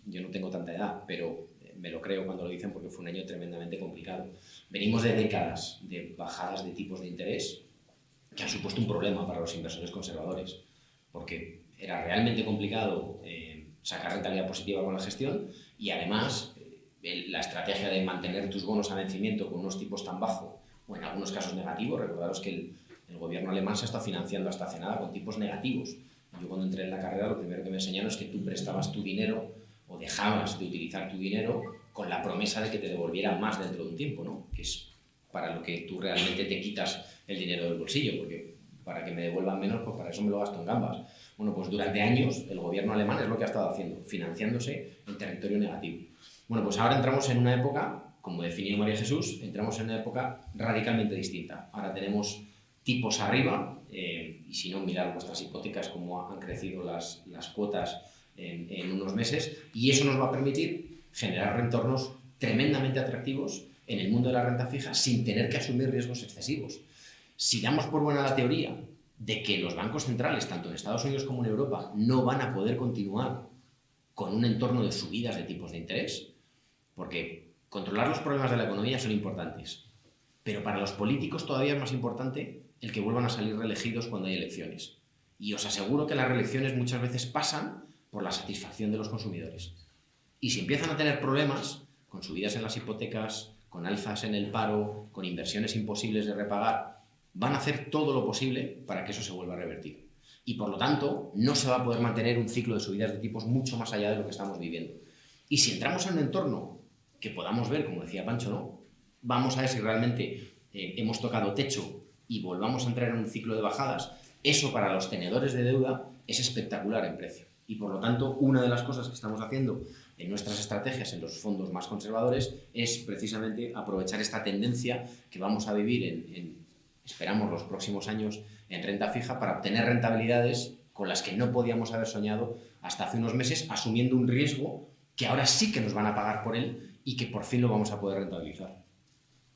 Yo no tengo tanta edad, pero me lo creo cuando lo dicen porque fue un año tremendamente complicado. Venimos de décadas de bajadas de tipos de interés que han supuesto un problema para los inversores conservadores, porque era realmente complicado sacar rentabilidad positiva con la gestión y además la estrategia de mantener tus bonos a vencimiento con unos tipos tan bajos o en algunos casos negativos. Recordaros que el gobierno alemán se está financiando hasta hace nada con tipos negativos. Yo cuando entré en la carrera lo primero que me enseñaron es que tú prestabas tu dinero o dejabas de utilizar tu dinero con la promesa de que te devolvieran más dentro de un tiempo, ¿no? Que es para lo que tú realmente te quitas el dinero del bolsillo, porque para que me devuelvan menos, pues para eso me lo gasto en gambas. Bueno, pues durante años el gobierno alemán es lo que ha estado haciendo, financiándose en territorio negativo. Bueno, pues ahora entramos en una época, como definió María Jesús, entramos en una época radicalmente distinta. Ahora tenemos tipos arriba, y si no, mirar vuestras hipotecas, cómo han crecido las cuotas en unos meses, y eso nos va a permitir generar retornos tremendamente atractivos en el mundo de la renta fija sin tener que asumir riesgos excesivos. Si damos por buena la teoría de que los bancos centrales, tanto en Estados Unidos como en Europa, no van a poder continuar con un entorno de subidas de tipos de interés, porque controlar los problemas de la economía son importantes, pero para los políticos todavía es más importante el que vuelvan a salir reelegidos cuando hay elecciones. Y os aseguro que las reelecciones muchas veces pasan por la satisfacción de los consumidores. Y si empiezan a tener problemas con subidas en las hipotecas, con alzas en el paro, con inversiones imposibles de repagar, van a hacer todo lo posible para que eso se vuelva a revertir. Y por lo tanto, no se va a poder mantener un ciclo de subidas de tipos mucho más allá de lo que estamos viviendo. Y si entramos en un entorno que podamos ver, como decía Pancho, ¿no? Vamos a ver si realmente hemos tocado techo y volvamos a entrar en un ciclo de bajadas, eso para los tenedores de deuda es espectacular en precio. Y por lo tanto, una de las cosas que estamos haciendo en nuestras estrategias en los fondos más conservadores es precisamente aprovechar esta tendencia que vamos a vivir esperamos los próximos años en renta fija para obtener rentabilidades con las que no podíamos haber soñado hasta hace unos meses, asumiendo un riesgo que ahora sí que nos van a pagar por él y que por fin lo vamos a poder rentabilizar.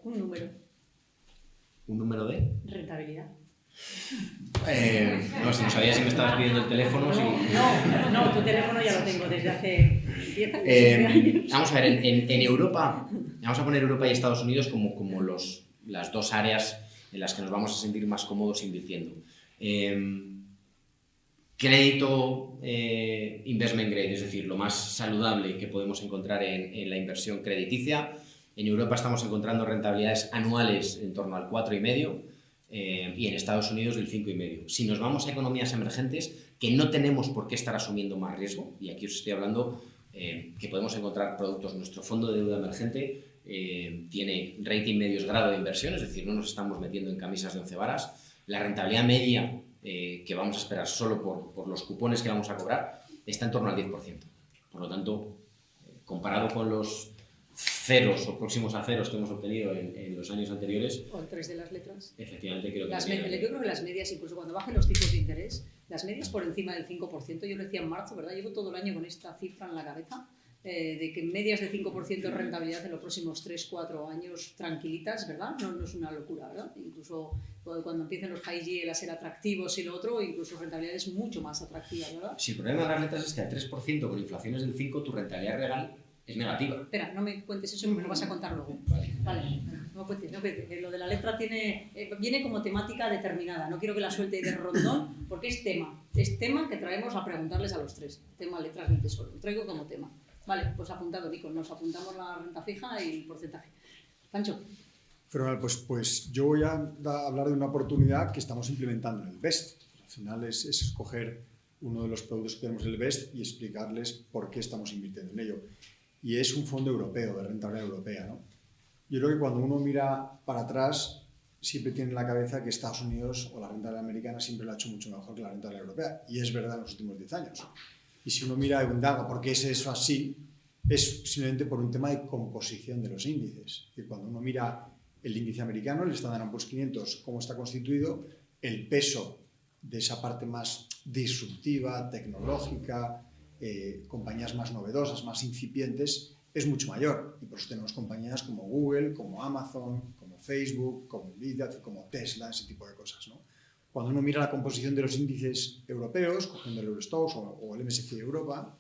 Un número. ¿Un número de? Rentabilidad. No, si no sabía si me estabas pidiendo el teléfono. No, tu teléfono ya lo tengo desde hace 10 años. Vamos a ver, en Europa, vamos a poner Europa y Estados Unidos como las dos áreas en las que nos vamos a sentir más cómodos invirtiendo. Crédito investment grade, es decir, lo más saludable que podemos encontrar en la inversión crediticia. En Europa estamos encontrando rentabilidades anuales en torno al 4,5% y en Estados Unidos del 5,5%. Si nos vamos a economías emergentes, que no tenemos por qué estar asumiendo más riesgo, y aquí os estoy hablando que podemos encontrar productos, nuestro fondo de deuda emergente tiene rating medios grado de inversión, es decir, no nos estamos metiendo en camisas de 11 varas. La rentabilidad media que vamos a esperar solo por los cupones que vamos a cobrar está en torno al 10%. Por lo tanto, comparado con los ceros o próximos a ceros que hemos obtenido en los años anteriores. O el 3 de las letras. Efectivamente, creo que... Yo creo que las medias, incluso cuando bajen los tipos de interés, las medias por encima del 5%, yo lo decía en marzo, ¿verdad? Llevo todo el año con esta cifra en la cabeza, de que medias de 5% de rentabilidad en los próximos 3-4 años tranquilitas, ¿verdad? No es una locura, ¿verdad? Incluso cuando empiecen los high yield a ser atractivos y lo otro, incluso rentabilidades mucho más atractivas, ¿verdad? Si el problema de las letras es que al 3% con inflaciones del 5%, tu rentabilidad real es negativa. Espera, no me cuentes eso, me lo vas a contar luego. Vale. No cuentes, que lo de la letra viene como temática determinada. No quiero que la suelte de rondón, porque es tema que traemos a preguntarles a los tres. Tema letras del tesoro, lo traigo como tema. Vale, pues apuntado, Nico, nos apuntamos la renta fija y el porcentaje. Pancho. Fenomenal, pues yo voy a hablar de una oportunidad que estamos implementando en el BEST. Al final es escoger uno de los productos que tenemos en el BEST y explicarles por qué estamos invirtiendo en ello. Y es un fondo europeo, de rentabilidad europea, ¿no? Yo creo que cuando uno mira para atrás, siempre tiene en la cabeza que Estados Unidos o la rentabilidad americana siempre lo ha hecho mucho mejor que la rentabilidad europea. Y es verdad en los últimos 10 años. Y si uno mira y indaga por qué es eso así, es simplemente por un tema de composición de los índices. Y cuando uno mira el índice americano, el Standard & Poor's 500, cómo está constituido, el peso de esa parte más disruptiva, tecnológica, compañías más novedosas, más incipientes, es mucho mayor. Y por eso tenemos compañías como Google, como Amazon, como Facebook, como Nvidia, como Tesla, ese tipo de cosas, ¿no? Cuando uno mira la composición de los índices europeos, cogiendo el Eurostoxx o el MSCI Europa,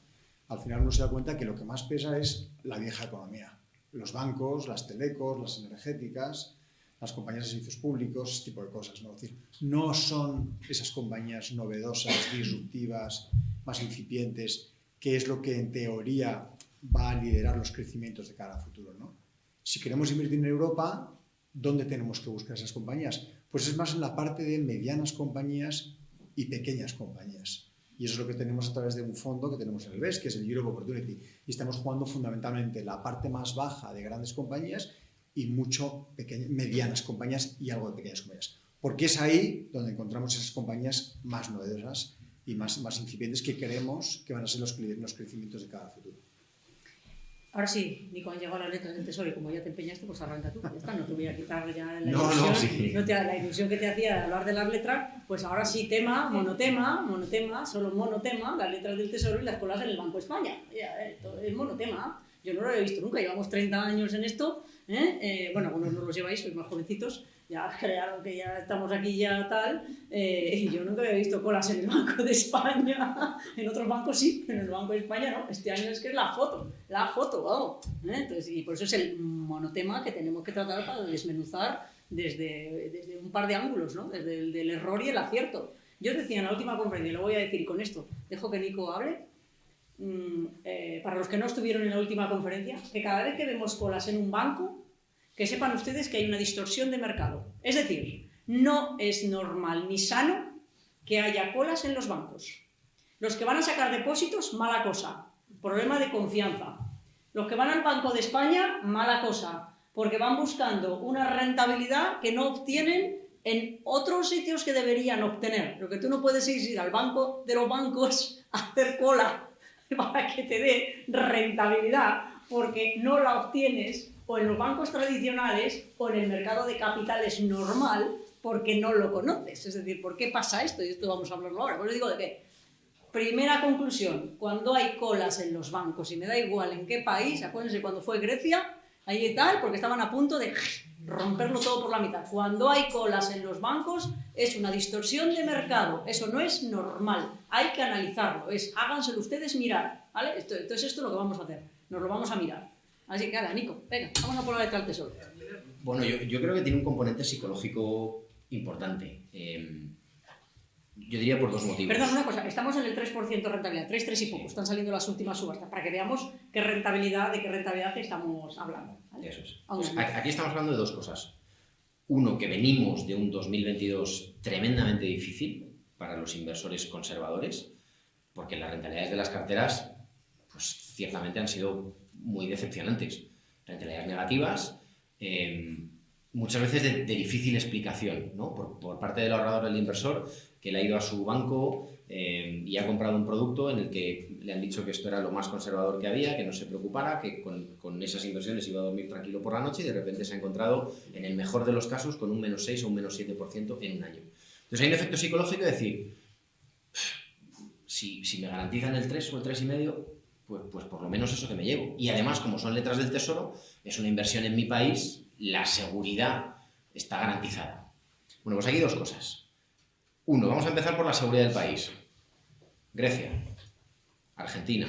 al final uno se da cuenta que lo que más pesa es la vieja economía. Los bancos, las telecos, las energéticas, las compañías de servicios públicos, ese tipo de cosas, ¿no? Es decir, no son esas compañías novedosas, disruptivas, más incipientes, que es lo que en teoría va a liderar los crecimientos de cara al futuro, ¿no? Si queremos invertir en Europa, ¿dónde tenemos que buscar esas compañías? Pues es más en la parte de medianas compañías y pequeñas compañías. Y eso es lo que tenemos a través de un fondo que tenemos en el BES, que es el Europe Opportunity. Y estamos jugando fundamentalmente la parte más baja de grandes compañías y medianas compañías y algo de pequeñas compañías. Porque es ahí donde encontramos esas compañías más novedosas y más incipientes que creemos que van a ser los crecimientos de cada futuro. Ahora sí, Nico, han llegado las letras del tesoro y como ya te empeñaste, pues arranca tú. Ya está, no te voy a quitar ya la ilusión, sí. la ilusión que te hacía de hablar de las letras. Pues ahora sí, monotema, solo monotema, las letras del tesoro y las colas en el Banco de España. Es monotema. Yo no lo he visto nunca, llevamos 30 años en esto. Bueno, algunos no los lleváis, sois más jovencitos, ya crearon que ya estamos aquí ya tal, y yo nunca había visto colas en el Banco de España. En otros bancos sí, pero en el Banco de España no. Este año es que es la foto, vamos. Entonces, y por eso es el monotema que tenemos que tratar para desmenuzar desde un par de ángulos, ¿no? Desde el del error y el acierto. Yo decía en la última conferencia, y lo voy a decir, y con esto dejo que Nico hable, para los que no estuvieron en la última conferencia, que cada vez que vemos colas en un banco, que sepan ustedes que hay una distorsión de mercado. Es decir, no es normal ni sano que haya colas en los bancos. Los que van a sacar depósitos, mala cosa, problema de confianza. Los que van al Banco de España, mala cosa, porque van buscando una rentabilidad que no obtienen en otros sitios que deberían obtener. Lo que tú no puedes es ir al banco de los bancos a hacer cola para que te dé rentabilidad, porque no la obtienes o en los bancos tradicionales o en el mercado de capitales normal, porque no lo conoces. Es decir, ¿por qué pasa esto? Y esto vamos a hablarlo ahora. Pues os digo de qué. Primera conclusión, cuando hay colas en los bancos, y me da igual en qué país, acuérdense cuando fue Grecia, ahí y tal, porque estaban a punto de romperlo todo por la mitad. Cuando hay colas en los bancos es una distorsión de mercado, eso no es normal, hay que analizarlo, háganselo ustedes mirar, ¿vale? Entonces esto es lo que vamos a hacer, nos lo vamos a mirar. Así que, ahora, Nico, venga, vamos a por la letra del tesoro. Bueno, yo creo que tiene un componente psicológico importante. Yo diría por dos motivos. Perdón, una cosa, estamos en el 3% de rentabilidad, 3 y poco, están saliendo las últimas subastas, para que veamos de qué rentabilidad estamos hablando, ¿vale? Eso es. Pues aquí estamos hablando de dos cosas. Uno, que venimos de un 2022 tremendamente difícil para los inversores conservadores, porque las rentabilidades de las carteras, pues ciertamente han sido muy decepcionantes. Rentabilidades negativas, muchas veces de difícil explicación, ¿no? Por parte del ahorrador o del inversor, que le ha ido a su banco y ha comprado un producto en el que le han dicho que esto era lo más conservador que había, que no se preocupara, que con esas inversiones iba a dormir tranquilo por la noche, y de repente se ha encontrado, en el mejor de los casos, con un menos 6 o un menos 7% en un año. Entonces hay un efecto psicológico de decir, si me garantizan el 3 o el 3,5, pues por lo menos eso que me llevo. Y además, como son letras del tesoro, es una inversión en mi país, la seguridad está garantizada. Bueno, pues aquí dos cosas. Uno, vamos a empezar por la seguridad del país. Grecia, Argentina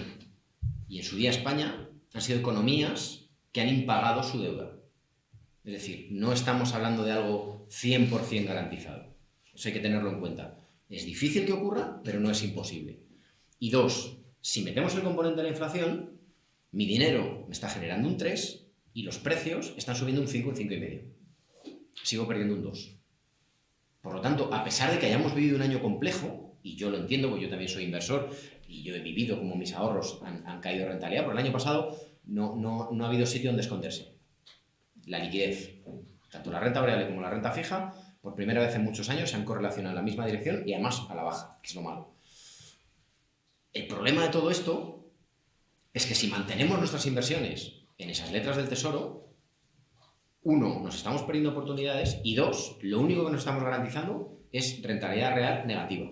y en su día España han sido economías que han impagado su deuda. Es decir, no estamos hablando de algo 100% garantizado. Eso hay que tenerlo en cuenta. Es difícil que ocurra, pero no es imposible. Y dos, si metemos el componente de la inflación, mi dinero me está generando un 3 y los precios están subiendo un 5, un 5,5. Sigo perdiendo un 2. Por lo tanto, a pesar de que hayamos vivido un año complejo, y yo lo entiendo, porque yo también soy inversor, y yo he vivido como mis ahorros han caído de rentabilidad, pero el año pasado no ha habido sitio donde esconderse. La liquidez, tanto la renta variable como la renta fija, por primera vez en muchos años se han correlacionado en la misma dirección y además a la baja, que es lo malo. El problema de todo esto es que si mantenemos nuestras inversiones en esas letras del tesoro, uno, nos estamos perdiendo oportunidades y dos, lo único que nos estamos garantizando es rentabilidad real negativa.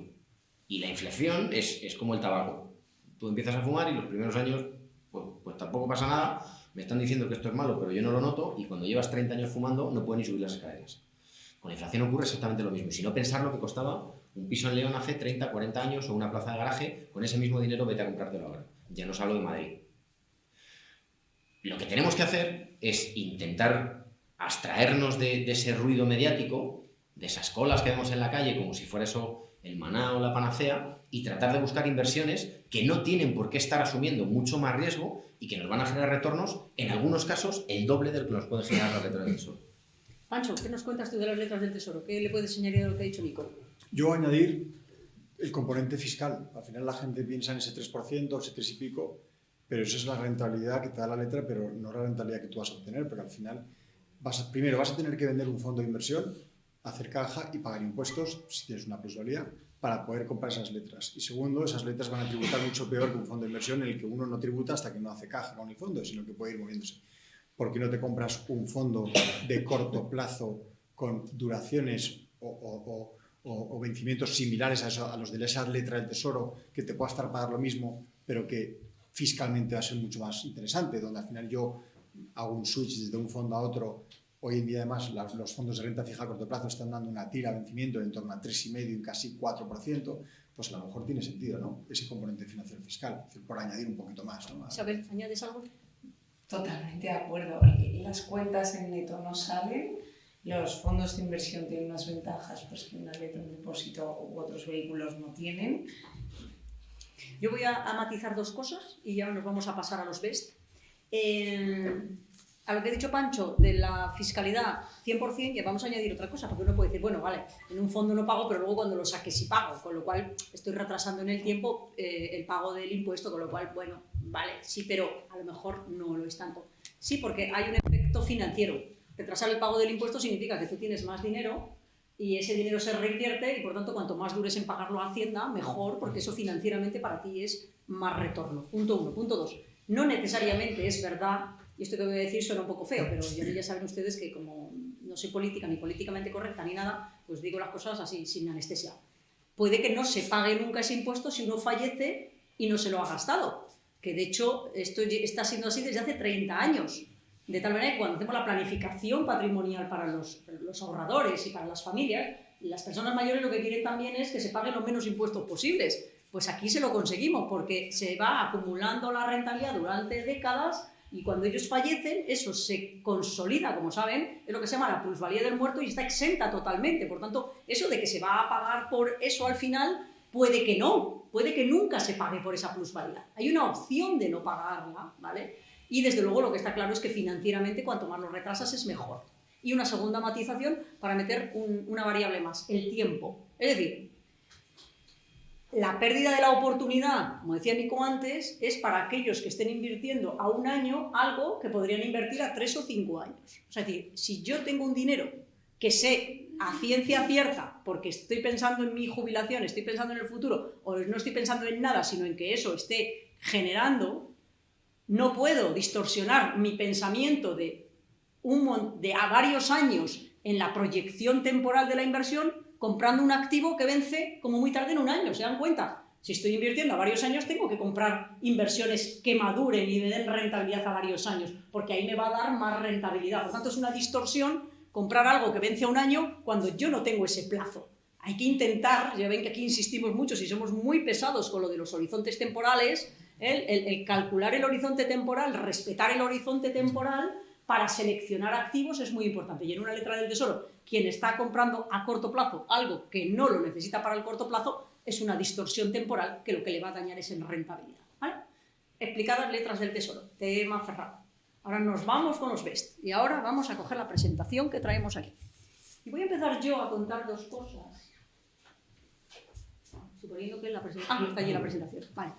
Y la inflación es como el tabaco. Tú empiezas a fumar y los primeros años pues tampoco pasa nada, me están diciendo que esto es malo, pero yo no lo noto y cuando llevas 30 años fumando no puedes ni subir las escaleras. Con la inflación ocurre exactamente lo mismo. Y si no, pensar lo que costaba un piso en León hace 30, 40 años o una plaza de garaje, con ese mismo dinero vete a comprártelo ahora. Ya no os hablo de Madrid. Lo que tenemos que hacer es intentar abstraernos de ese ruido mediático, de esas colas que vemos en la calle como si fuera eso el maná o la panacea, y tratar de buscar inversiones que no tienen por qué estar asumiendo mucho más riesgo y que nos van a generar retornos, en algunos casos, el doble del que nos puede generar la letra del tesoro. Pancho, ¿qué nos cuentas tú de las letras del tesoro? ¿Qué le puedes añadir a lo que ha dicho Nico? Yo añadir el componente fiscal. Al final la gente piensa en ese 3%, ese 3 y pico, pero esa es la rentabilidad que te da la letra, pero no la rentabilidad que tú vas a obtener, porque al final primero vas a tener que vender un fondo de inversión, hacer caja y pagar impuestos, si tienes una plusvalía, para poder comprar esas letras. Y segundo, esas letras van a tributar mucho peor que un fondo de inversión en el que uno no tributa hasta que no hace caja con el fondo, sino que puede ir moviéndose. ¿Por qué no te compras un fondo de corto plazo con duraciones o vencimientos similares a los de esa letra del tesoro, que te pueda estar pagar lo mismo, pero que fiscalmente va a ser mucho más interesante, donde al final yo hago un switch desde un fondo a otro? Hoy en día, además, los fondos de renta fija a corto plazo están dando una tira a vencimiento en torno a 3,5% y casi 4%, pues a lo mejor tiene sentido, ¿no? Ese componente financiero fiscal, es decir, por añadir un poquito más, ¿no? Isabel, ¿añades algo? Totalmente de acuerdo. Las cuentas en neto no salen, los fondos de inversión tienen unas ventajas pues, que una letra, un depósito u otros vehículos no tienen. Yo voy a matizar dos cosas y ya nos vamos a pasar a los best. A lo que ha dicho Pancho de la fiscalidad 100%, ya vamos a añadir otra cosa, porque uno puede decir, bueno, vale, en un fondo no pago, pero luego cuando lo saque sí pago, con lo cual estoy retrasando en el tiempo el pago del impuesto, con lo cual, bueno, vale, sí, pero a lo mejor no lo es tanto. Sí, porque hay un efecto financiero. Retrasar el pago del impuesto significa que tú tienes más dinero y ese dinero se reinvierte y, por tanto, cuanto más dures en pagarlo a Hacienda, mejor, porque eso financieramente para ti es más retorno. Punto uno. Punto dos. No necesariamente es verdad. Y esto que voy a decir suena un poco feo, pero ya saben ustedes que como no soy política ni políticamente correcta ni nada, pues digo las cosas así, sin anestesia. Puede que no se pague nunca ese impuesto si uno fallece y no se lo ha gastado. Que de hecho esto está siendo así desde hace 30 años. De tal manera que cuando hacemos la planificación patrimonial para los ahorradores y para las familias, las personas mayores lo que quieren también es que se paguen los menos impuestos posibles. Pues aquí se lo conseguimos porque se va acumulando la rentabilidad durante décadas. Y cuando ellos fallecen, eso se consolida, como saben, es lo que se llama la plusvalía del muerto y está exenta totalmente. Por tanto, eso de que se va a pagar por eso al final, puede que no, puede que nunca se pague por esa plusvalía. Hay una opción de no pagarla, ¿vale? Y desde luego lo que está claro es que financieramente cuanto más lo retrasas es mejor. Y una segunda matización para meter una variable más, el tiempo. Es decir, la pérdida de la oportunidad, como decía Nico antes, es para aquellos que estén invirtiendo a un año algo que podrían invertir a 3 o 5 años. Es decir, si yo tengo un dinero que sé a ciencia cierta, porque estoy pensando en mi jubilación, estoy pensando en el futuro, o no estoy pensando en nada, sino en que eso esté generando, no puedo distorsionar mi pensamiento de a varios años en la proyección temporal de la inversión comprando un activo que vence como muy tarde en un año, ¿se dan cuenta? Si estoy invirtiendo a varios años, tengo que comprar inversiones que maduren y me den rentabilidad a varios años, porque ahí me va a dar más rentabilidad. Por tanto, es una distorsión comprar algo que vence a un año cuando yo no tengo ese plazo. Hay que intentar, ya ven que aquí insistimos mucho, si somos muy pesados con lo de los horizontes temporales, el calcular el horizonte temporal, respetar el horizonte temporal, para seleccionar activos es muy importante. Y en una letra del Tesoro, quien está comprando a corto plazo algo que no lo necesita para el corto plazo, es una distorsión temporal que lo que le va a dañar es en rentabilidad, ¿vale? Explicadas letras del Tesoro, tema cerrado. Ahora nos vamos con los BEST. Y ahora vamos a coger la presentación que traemos aquí. Y voy a empezar yo a contar dos cosas. Suponiendo que la presentación... Ah, está allí la presentación. Vale.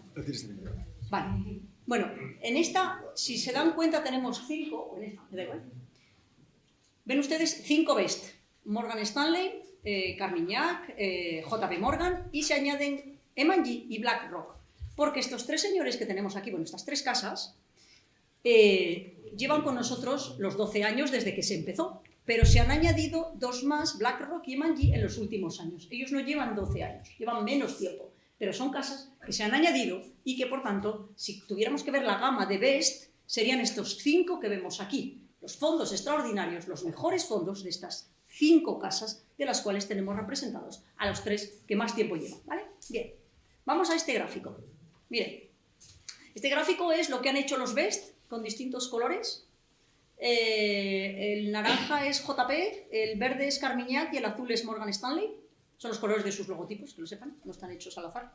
Vale. Bueno, en esta, si se dan cuenta, tenemos 5, o en esta, me da igual. Ven ustedes 5 BEST. Morgan Stanley, Carmignac, JP Morgan, y se añaden M&G y BlackRock. Porque estos 3 señores que tenemos aquí, bueno, estas 3 casas, llevan con nosotros los 12 años desde que se empezó, pero se han añadido 2 más, BlackRock y M&G, en los últimos años. Ellos no llevan 12 años, llevan menos tiempo, pero son casas que se han añadido y que, por tanto, si tuviéramos que ver la gama de BEST, serían estos 5 que vemos aquí, los fondos extraordinarios, los mejores fondos de estas 5 casas, de las cuales tenemos representados a los 3 que más tiempo llevan, ¿vale? Bien, vamos a este gráfico. Miren, este gráfico es lo que han hecho los BEST con distintos colores. El naranja es JP, el verde es Carmignac y el azul es Morgan Stanley. Son los colores de sus logotipos, que lo sepan, no están hechos al azar.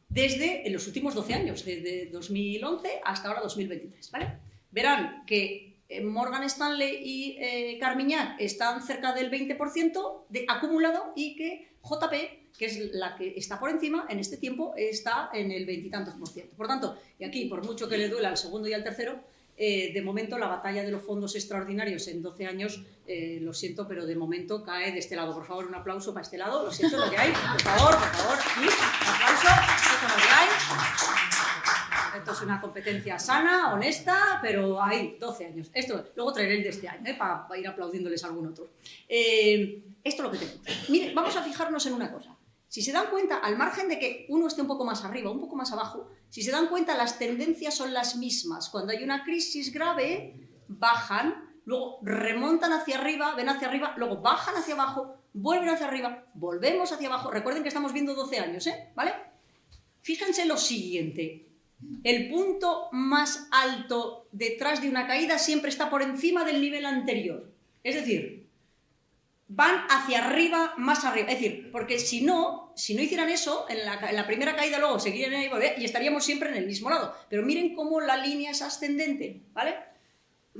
Desde los últimos 12 años, desde 2011 hasta ahora 2023, ¿vale? Verán que Morgan Stanley y Carmignac están cerca del 20% de acumulado y que JP, que es la que está por encima, en este tiempo está en el 20 y tantos %. Por tanto, y aquí, por mucho que le duela al segundo y al tercero, de momento la batalla de los fondos extraordinarios en 12 años, lo siento, pero de momento cae de este lado. Por favor, un aplauso para este lado, lo siento, lo que hay. Por favor, aquí, un aplauso, esto es lo que hay. Esto es una competencia sana, honesta, pero hay 12 años. Esto, luego traeré el de este año, para ir aplaudiéndoles a algún otro. Esto es lo que tenemos. Miren, vamos a fijarnos en una cosa. Si se dan cuenta, al margen de que uno esté un poco más arriba, un poco más abajo, si se dan cuenta, las tendencias son las mismas. Cuando hay una crisis grave, bajan, luego remontan hacia arriba, ven hacia arriba, luego bajan hacia abajo, vuelven hacia arriba, volvemos hacia abajo. Recuerden que estamos viendo 12 años, ¿vale? Fíjense lo siguiente. El punto más alto detrás de una caída siempre está por encima del nivel anterior. Es decir, van hacia arriba, más arriba. Es decir, porque si no hicieran eso, en la primera caída luego seguirían ahí y estaríamos siempre en el mismo lado. Pero miren cómo la línea es ascendente, ¿vale?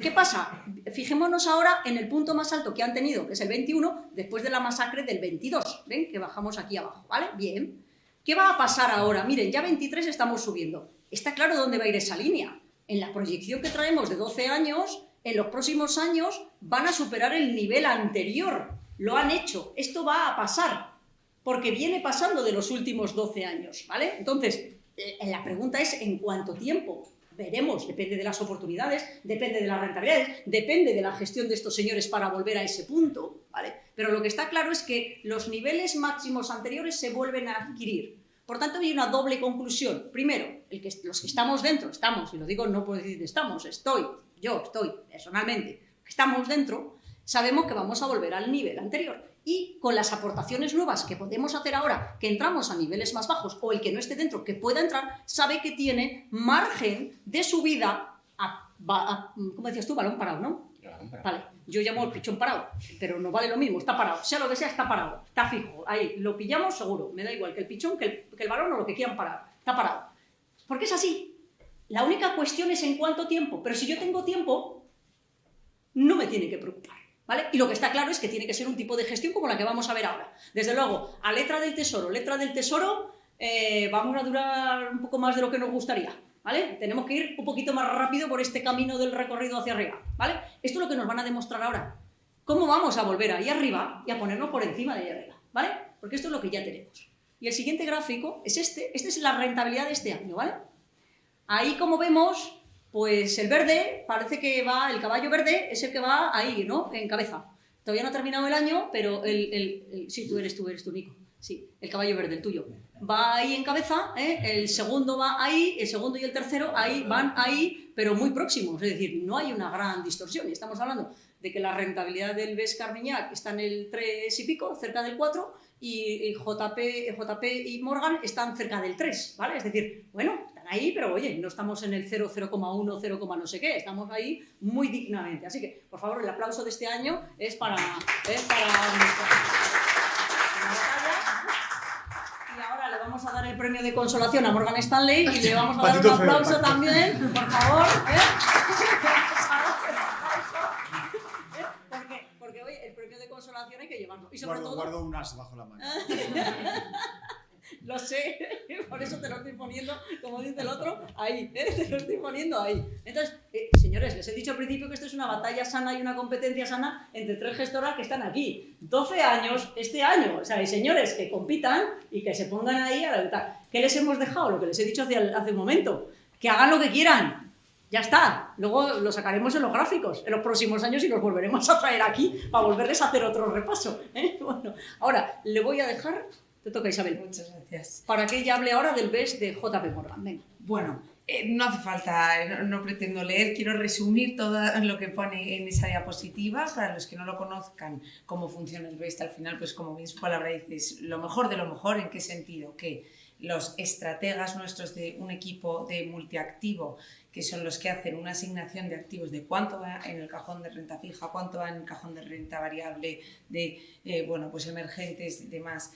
¿Qué pasa? Fijémonos ahora en el punto más alto que han tenido, que es el 21, después de la masacre del 22. ¿Ven? Que bajamos aquí abajo, ¿vale? Bien. ¿Qué va a pasar ahora? Miren, ya 23 estamos subiendo. Está claro dónde va a ir esa línea. En la proyección que traemos de 12 años, en los próximos años van a superar el nivel anterior. Lo han hecho. Esto va a pasar, porque viene pasando de los últimos 12 años, ¿vale? Entonces, la pregunta es ¿en cuánto tiempo? Veremos, depende de las oportunidades, depende de las rentabilidades, depende de la gestión de estos señores para volver a ese punto, ¿vale? Pero lo que está claro es que los niveles máximos anteriores se vuelven a adquirir. Por tanto, hay una doble conclusión. Primero, los que estamos dentro, y lo digo no puedo decir yo estoy personalmente, estamos dentro, sabemos que vamos a volver al nivel anterior. Y con las aportaciones nuevas que podemos hacer ahora, que entramos a niveles más bajos, o el que no esté dentro, que pueda entrar, sabe que tiene margen de subida ¿cómo decías tú? Balón parado, ¿no? Vale, yo llamo el pichón parado, pero no vale lo mismo, está parado, sea lo que sea, está parado, está fijo, ahí, lo pillamos seguro, me da igual que el pichón, que el balón o lo que quieran parar, está parado. Porque es así. La única cuestión es en cuánto tiempo, pero si yo tengo tiempo, no me tiene que preocupar, ¿vale? Y lo que está claro es que tiene que ser un tipo de gestión como la que vamos a ver ahora. Desde luego, a letra del tesoro, vamos a durar un poco más de lo que nos gustaría, ¿vale? Tenemos que ir un poquito más rápido por este camino del recorrido hacia arriba, ¿vale? Esto es lo que nos van a demostrar ahora. ¿Cómo vamos a volver ahí arriba y a ponernos por encima de ahí arriba, ¿vale? Porque esto es lo que ya tenemos. Y el siguiente gráfico es este es la rentabilidad de este año, ¿vale? Ahí, como vemos, pues el verde, parece que va, el caballo verde es el que va ahí, ¿no? En cabeza. Todavía no ha terminado el año, pero sí, tú eres tú, Nico. Sí, el caballo verde, el tuyo. Va ahí en cabeza, el segundo va ahí, el segundo y el tercero ahí van ahí, pero muy próximos. Es decir, no hay una gran distorsión. Y estamos hablando de que la rentabilidad del BEST Carmignac está en el 3 y pico, cerca del 4, y JP y Morgan están cerca del 3, ¿vale? Es decir, bueno, están ahí, pero oye, no estamos en el 0, 0,1, 0, no sé qué, estamos ahí muy dignamente. Así que, por favor, el aplauso de este año es para nuestra batalla. Y ahora le vamos a dar el premio de consolación a Morgan Stanley y le vamos a dar un aplauso también, por favor. Porque oye, el premio de consolación hay que llevarlo. Y sobre todo, guardo un as bajo la mano. Lo sé, por eso te lo estoy poniendo, como dice el otro, ahí, te lo estoy poniendo ahí. Entonces, señores, les he dicho al principio que esto es una batalla sana y una competencia sana entre 3 gestoras que están aquí. 12 años este año, o sea, hay señores que compitan y que se pongan ahí a la lucha. ¿Qué les hemos dejado? Lo que les he dicho hace un momento, que hagan lo que quieran. Ya está, luego lo sacaremos en los gráficos en los próximos años y los volveremos a traer aquí para volverles a hacer otro repaso. Bueno, ahora le voy a dejar... Te toca, Isabel. Muchas gracias. Para que ella hable ahora del BES de JP Morgan. Venga. Bueno, no hace falta, no pretendo leer, quiero resumir todo lo que pone en esa diapositiva para los que no lo conozcan, cómo funciona el BES. Al final, pues como bien su palabra dice, es lo mejor de lo mejor. ¿En qué sentido? Que los estrategas nuestros de un equipo de multiactivo, que son los que hacen una asignación de activos de cuánto va en el cajón de renta fija, cuánto va en el cajón de renta variable, de bueno, pues emergentes y demás,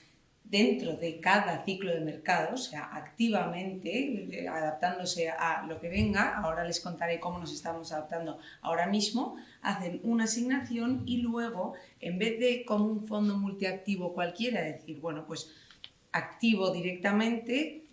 dentro de cada ciclo de mercado, o sea, activamente, adaptándose a lo que venga. Ahora les contaré cómo nos estamos adaptando ahora mismo. Hacen una asignación y luego, en vez de como un fondo multiactivo cualquiera, decir, bueno, pues activo directamente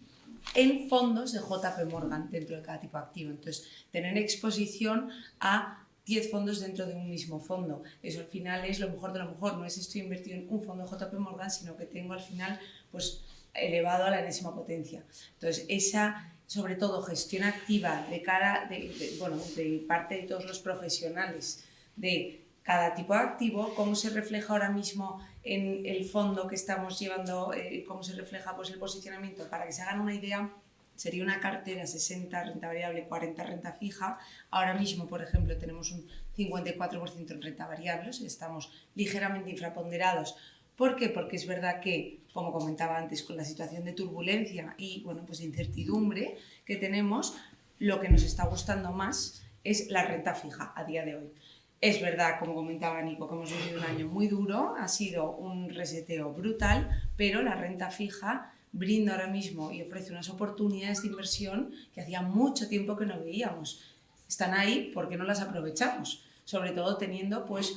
en fondos de JP Morgan dentro de cada tipo de activo. Entonces, tener exposición a 10 fondos dentro de un mismo fondo. Eso al final es lo mejor de lo mejor. No es estoy invertido en un fondo de JP Morgan, sino que tengo al final pues elevado a la enésima potencia. Entonces, esa, sobre todo, gestión activa de cara de parte de todos los profesionales de cada tipo de activo, cómo se refleja ahora mismo en el fondo que estamos llevando, cómo se refleja pues el posicionamiento, para que se hagan una idea. Sería una cartera 60 renta variable, 40 renta fija. Ahora mismo, por ejemplo, tenemos un 54% en renta variable, o sea, estamos ligeramente infraponderados. ¿Por qué? Porque es verdad que, como comentaba antes, con la situación de turbulencia y bueno, pues de incertidumbre que tenemos, lo que nos está gustando más es la renta fija a día de hoy. Es verdad, como comentaba Nico, que hemos vivido un año muy duro, ha sido un reseteo brutal, pero la renta fija brinda ahora mismo y ofrece unas oportunidades de inversión que hacía mucho tiempo que no veíamos. Están ahí porque no las aprovechamos, sobre todo teniendo pues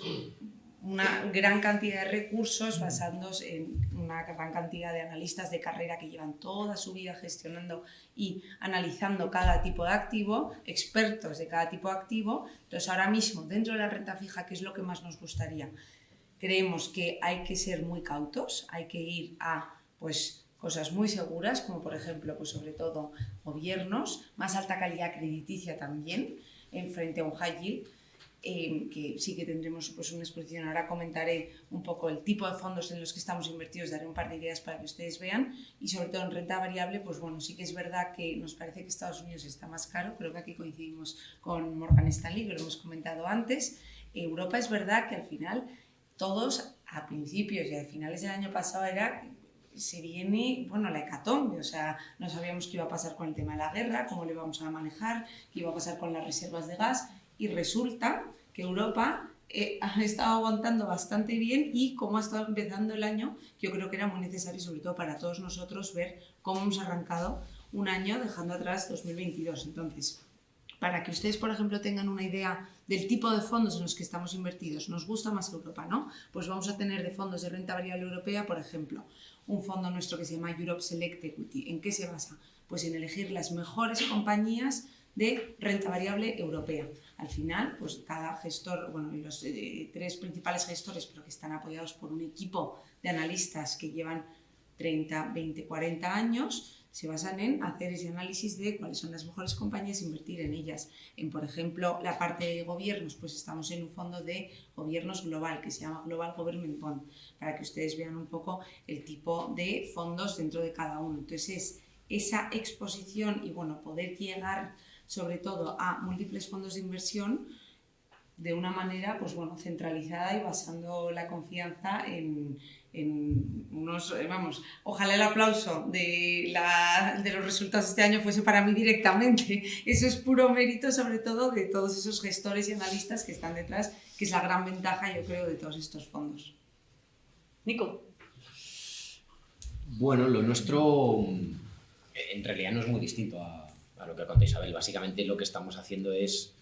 una gran cantidad de recursos basándose en una gran cantidad de analistas de carrera que llevan toda su vida gestionando y analizando cada tipo de activo, expertos de cada tipo de activo. Entonces ahora mismo dentro de la renta fija, ¿qué es lo que más nos gustaría? Creemos que hay que ser muy cautos, hay que ir a pues cosas muy seguras, como por ejemplo, pues sobre todo gobiernos, más alta calidad crediticia también, en frente a un high yield, que sí que tendremos pues una exposición. Ahora comentaré un poco el tipo de fondos en los que estamos invertidos, daré un par de ideas para que ustedes vean, y sobre todo en renta variable, pues bueno, sí que es verdad que nos parece que Estados Unidos está más caro, creo que aquí coincidimos con Morgan Stanley, que lo hemos comentado antes. Europa es verdad que al final todos a principios y a finales del año pasado se viene, bueno, la hecatombe, o sea, no sabíamos qué iba a pasar con el tema de la guerra, cómo lo íbamos a manejar, qué iba a pasar con las reservas de gas, y resulta que Europa ha estado aguantando bastante bien, y cómo ha estado empezando el año, que yo creo que era muy necesario, sobre todo para todos nosotros, ver cómo hemos arrancado un año dejando atrás 2022. Entonces, para que ustedes, por ejemplo, tengan una idea del tipo de fondos en los que estamos invertidos, nos gusta más Europa, ¿no? Pues vamos a tener de fondos de renta variable europea, por ejemplo, un fondo nuestro que se llama Europe Select Equity. ¿En qué se basa? Pues en elegir las mejores compañías de renta variable europea. Al final, pues cada gestor, bueno, los 3 principales gestores, pero que están apoyados por un equipo de analistas que llevan 30, 20, 40 años, se basan en hacer ese análisis de cuáles son las mejores compañías e invertir en ellas. En, por ejemplo, la parte de gobiernos, pues estamos en un fondo de gobiernos global que se llama Global Government Bond, para que ustedes vean un poco el tipo de fondos dentro de cada uno. Entonces es esa exposición y bueno, poder llegar sobre todo a múltiples fondos de inversión de una manera pues bueno, centralizada y basando la confianza en unos, vamos, ojalá el aplauso de los resultados de este año fuese para mí directamente. Eso es puro mérito, sobre todo, de todos esos gestores y analistas que están detrás, que es la gran ventaja, yo creo, de todos estos fondos. Nico. Bueno, lo nuestro en realidad no es muy distinto a lo que ha contado Isabel. Básicamente lo que estamos haciendo es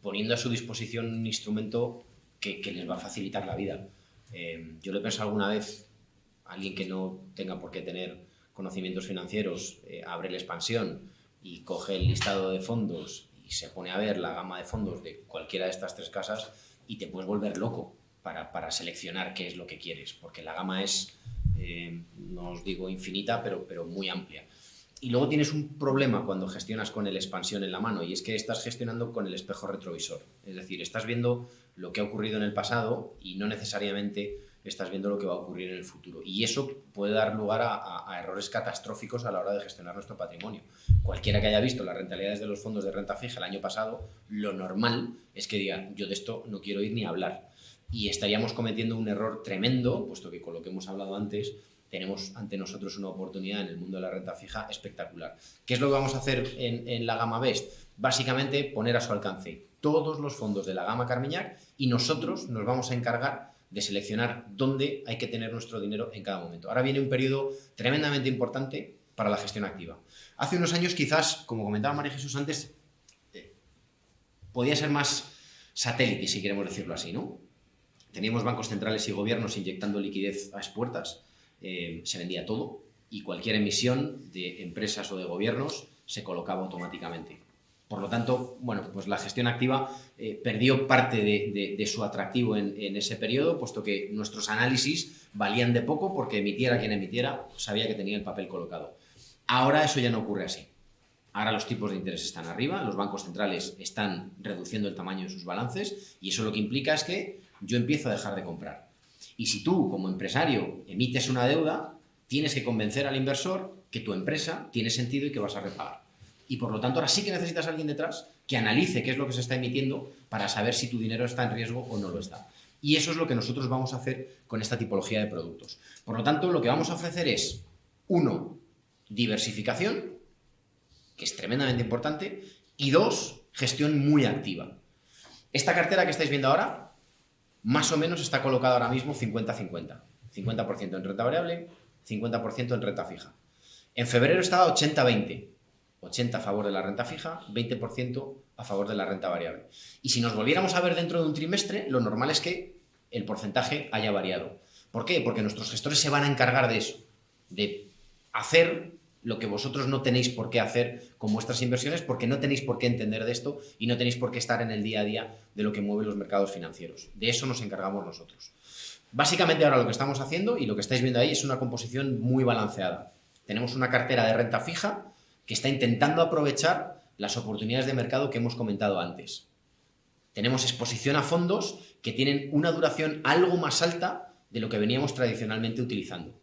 poniendo a su disposición un instrumento que les va a facilitar la vida. Yo le he pensado alguna vez a alguien que no tenga por qué tener conocimientos financieros, abre la expansión y coge el listado de fondos y se pone a ver la gama de fondos de cualquiera de estas tres casas y te puedes volver loco para seleccionar qué es lo que quieres, porque la gama es, no os digo infinita, pero muy amplia. Y luego tienes un problema cuando gestionas con el expansión en la mano, y es que estás gestionando con el espejo retrovisor. Es decir, estás viendo lo que ha ocurrido en el pasado y no necesariamente estás viendo lo que va a ocurrir en el futuro. Y eso puede dar lugar a errores catastróficos a la hora de gestionar nuestro patrimonio. Cualquiera que haya visto las rentabilidades de los fondos de renta fija el año pasado, lo normal es que diga, yo de esto no quiero ir ni hablar. Y estaríamos cometiendo un error tremendo, puesto que con lo que hemos hablado antes, tenemos ante nosotros una oportunidad en el mundo de la renta fija espectacular. ¿Qué es lo que vamos a hacer en la gama Best? Básicamente poner a su alcance todos los fondos de la gama Carmignac y nosotros nos vamos a encargar de seleccionar dónde hay que tener nuestro dinero en cada momento. Ahora viene un periodo tremendamente importante para la gestión activa. Hace unos años quizás, como comentaba María Jesús antes, podía ser más satélite, si queremos decirlo así, ¿no? Teníamos bancos centrales y gobiernos inyectando liquidez a expuertas, se vendía todo y cualquier emisión de empresas o de gobiernos se colocaba automáticamente. Por lo tanto, bueno, pues la gestión activa perdió parte de su atractivo en ese periodo, puesto que nuestros análisis valían de poco porque emitiera quien emitiera, sabía que tenía el papel colocado. Ahora eso ya no ocurre así. Ahora los tipos de interés están arriba, los bancos centrales están reduciendo el tamaño de sus balances y eso lo que implica es que yo empiezo a dejar de comprar. Y si tú, como empresario, emites una deuda, tienes que convencer al inversor que tu empresa tiene sentido y que vas a repagar. Y por lo tanto, ahora sí que necesitas a alguien detrás que analice qué es lo que se está emitiendo para saber si tu dinero está en riesgo o no lo está. Y eso es lo que nosotros vamos a hacer con esta tipología de productos. Por lo tanto, lo que vamos a ofrecer es, 1, diversificación, que es tremendamente importante, y 2, gestión muy activa. Esta cartera que estáis viendo ahora, más o menos está colocada ahora mismo 50-50. 50% en renta variable, 50% en renta fija. En febrero estaba 80-20. 80 a favor de la renta fija, 20% a favor de la renta variable. Y si nos volviéramos a ver dentro de un trimestre, lo normal es que el porcentaje haya variado. ¿Por qué? Porque nuestros gestores se van a encargar de eso, de hacer lo que vosotros no tenéis por qué hacer con vuestras inversiones, porque no tenéis por qué entender de esto y no tenéis por qué estar en el día a día de lo que mueve los mercados financieros. De eso nos encargamos nosotros. Básicamente ahora lo que estamos haciendo y lo que estáis viendo ahí es una composición muy balanceada. Tenemos una cartera de renta fija que está intentando aprovechar las oportunidades de mercado que hemos comentado antes. Tenemos exposición a fondos que tienen una duración algo más alta de lo que veníamos tradicionalmente utilizando.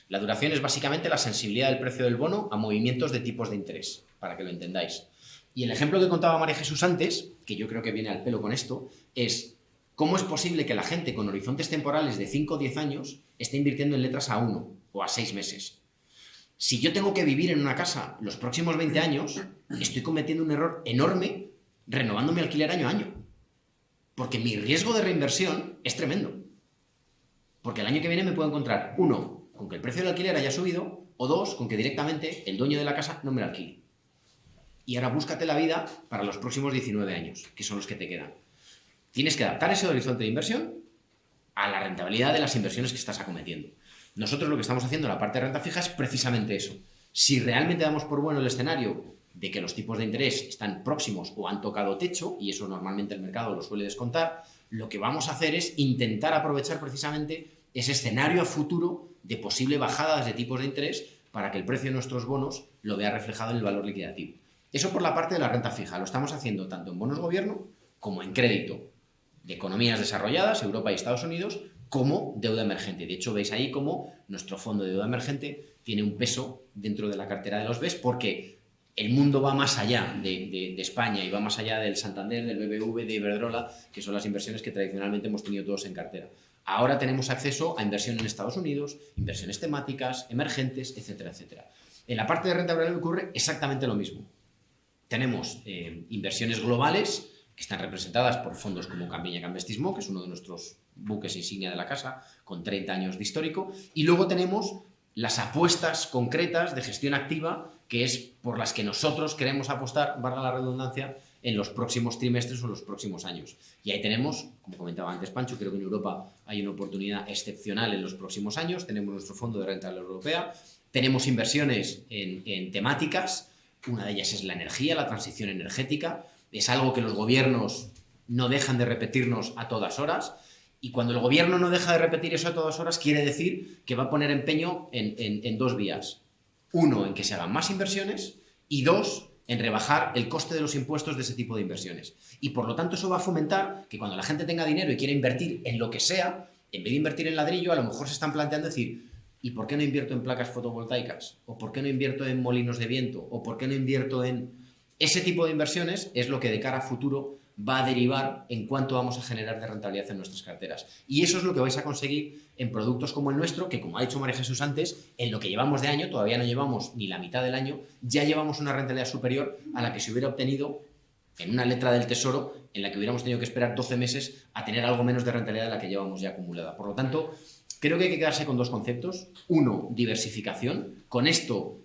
La duración es básicamente la sensibilidad del precio del bono a movimientos de tipos de interés, para que lo entendáis. Y el ejemplo que contaba María Jesús antes, que yo creo que viene al pelo con esto, es cómo es posible que la gente con horizontes temporales de 5 o 10 años esté invirtiendo en letras a 1 o a 6 meses. Si yo tengo que vivir en una casa los próximos 20 años, estoy cometiendo un error enorme renovando mi alquiler año a año. Porque mi riesgo de reinversión es tremendo. Porque el año que viene me puedo encontrar, 1, con que el precio del alquiler haya subido, o 2, con que directamente el dueño de la casa no me la alquile. Y ahora búscate la vida para los próximos 19 años, que son los que te quedan. Tienes que adaptar ese horizonte de inversión a la rentabilidad de las inversiones que estás acometiendo. Nosotros lo que estamos haciendo en la parte de renta fija es precisamente eso. Si realmente damos por bueno el escenario de que los tipos de interés están próximos o han tocado techo, y eso normalmente el mercado lo suele descontar, lo que vamos a hacer es intentar aprovechar precisamente ese escenario a futuro de posible bajadas de tipos de interés para que el precio de nuestros bonos lo vea reflejado en el valor liquidativo. Eso por la parte de la renta fija. Lo estamos haciendo tanto en bonos gobierno como en crédito de economías desarrolladas, Europa y Estados Unidos, como deuda emergente. De hecho, veis ahí cómo nuestro fondo de deuda emergente tiene un peso dentro de la cartera de los BES porque el mundo va más allá de España y va más allá del Santander, del BBV, de Iberdrola, que son las inversiones que tradicionalmente hemos tenido todos en cartera. Ahora tenemos acceso a inversión en Estados Unidos, inversiones temáticas, emergentes, etcétera, etcétera. En la parte de renta variable ocurre exactamente lo mismo. Tenemos inversiones globales que están representadas por fondos como Campiña Cambestismo, que es uno de nuestros buques insignia de la casa, con 30 años de histórico, y luego tenemos las apuestas concretas de gestión activa, que es por las que nosotros queremos apostar, valga la redundancia, en los próximos trimestres o los próximos años. Y ahí tenemos, como comentaba antes Pancho, creo que en Europa hay una oportunidad excepcional en los próximos años. Tenemos nuestro fondo de renta europea, tenemos inversiones en temáticas, una de ellas es la energía, la transición energética, es algo que los gobiernos no dejan de repetirnos a todas horas, y cuando el gobierno no deja de repetir eso a todas horas, quiere decir que va a poner empeño en dos vías. Uno, en que se hagan más inversiones, y dos, en rebajar el coste de los impuestos de ese tipo de inversiones. Y por lo tanto eso va a fomentar que cuando la gente tenga dinero y quiera invertir en lo que sea, en vez de invertir en ladrillo, a lo mejor se están planteando decir, ¿y por qué no invierto en placas fotovoltaicas? ¿O por qué no invierto en molinos de viento? ¿O por qué no invierto en...? Ese tipo de inversiones es lo que de cara a futuro va a derivar en cuánto vamos a generar de rentabilidad en nuestras carteras. Y eso es lo que vais a conseguir en productos como el nuestro, que como ha dicho María Jesús antes, en lo que llevamos de año, todavía no llevamos ni la mitad del año, ya llevamos una rentabilidad superior a la que se hubiera obtenido en una letra del Tesoro, en la que hubiéramos tenido que esperar 12 meses a tener algo menos de rentabilidad de la que llevamos ya acumulada. Por lo tanto, creo que hay que quedarse con dos conceptos. Uno, diversificación. Con esto,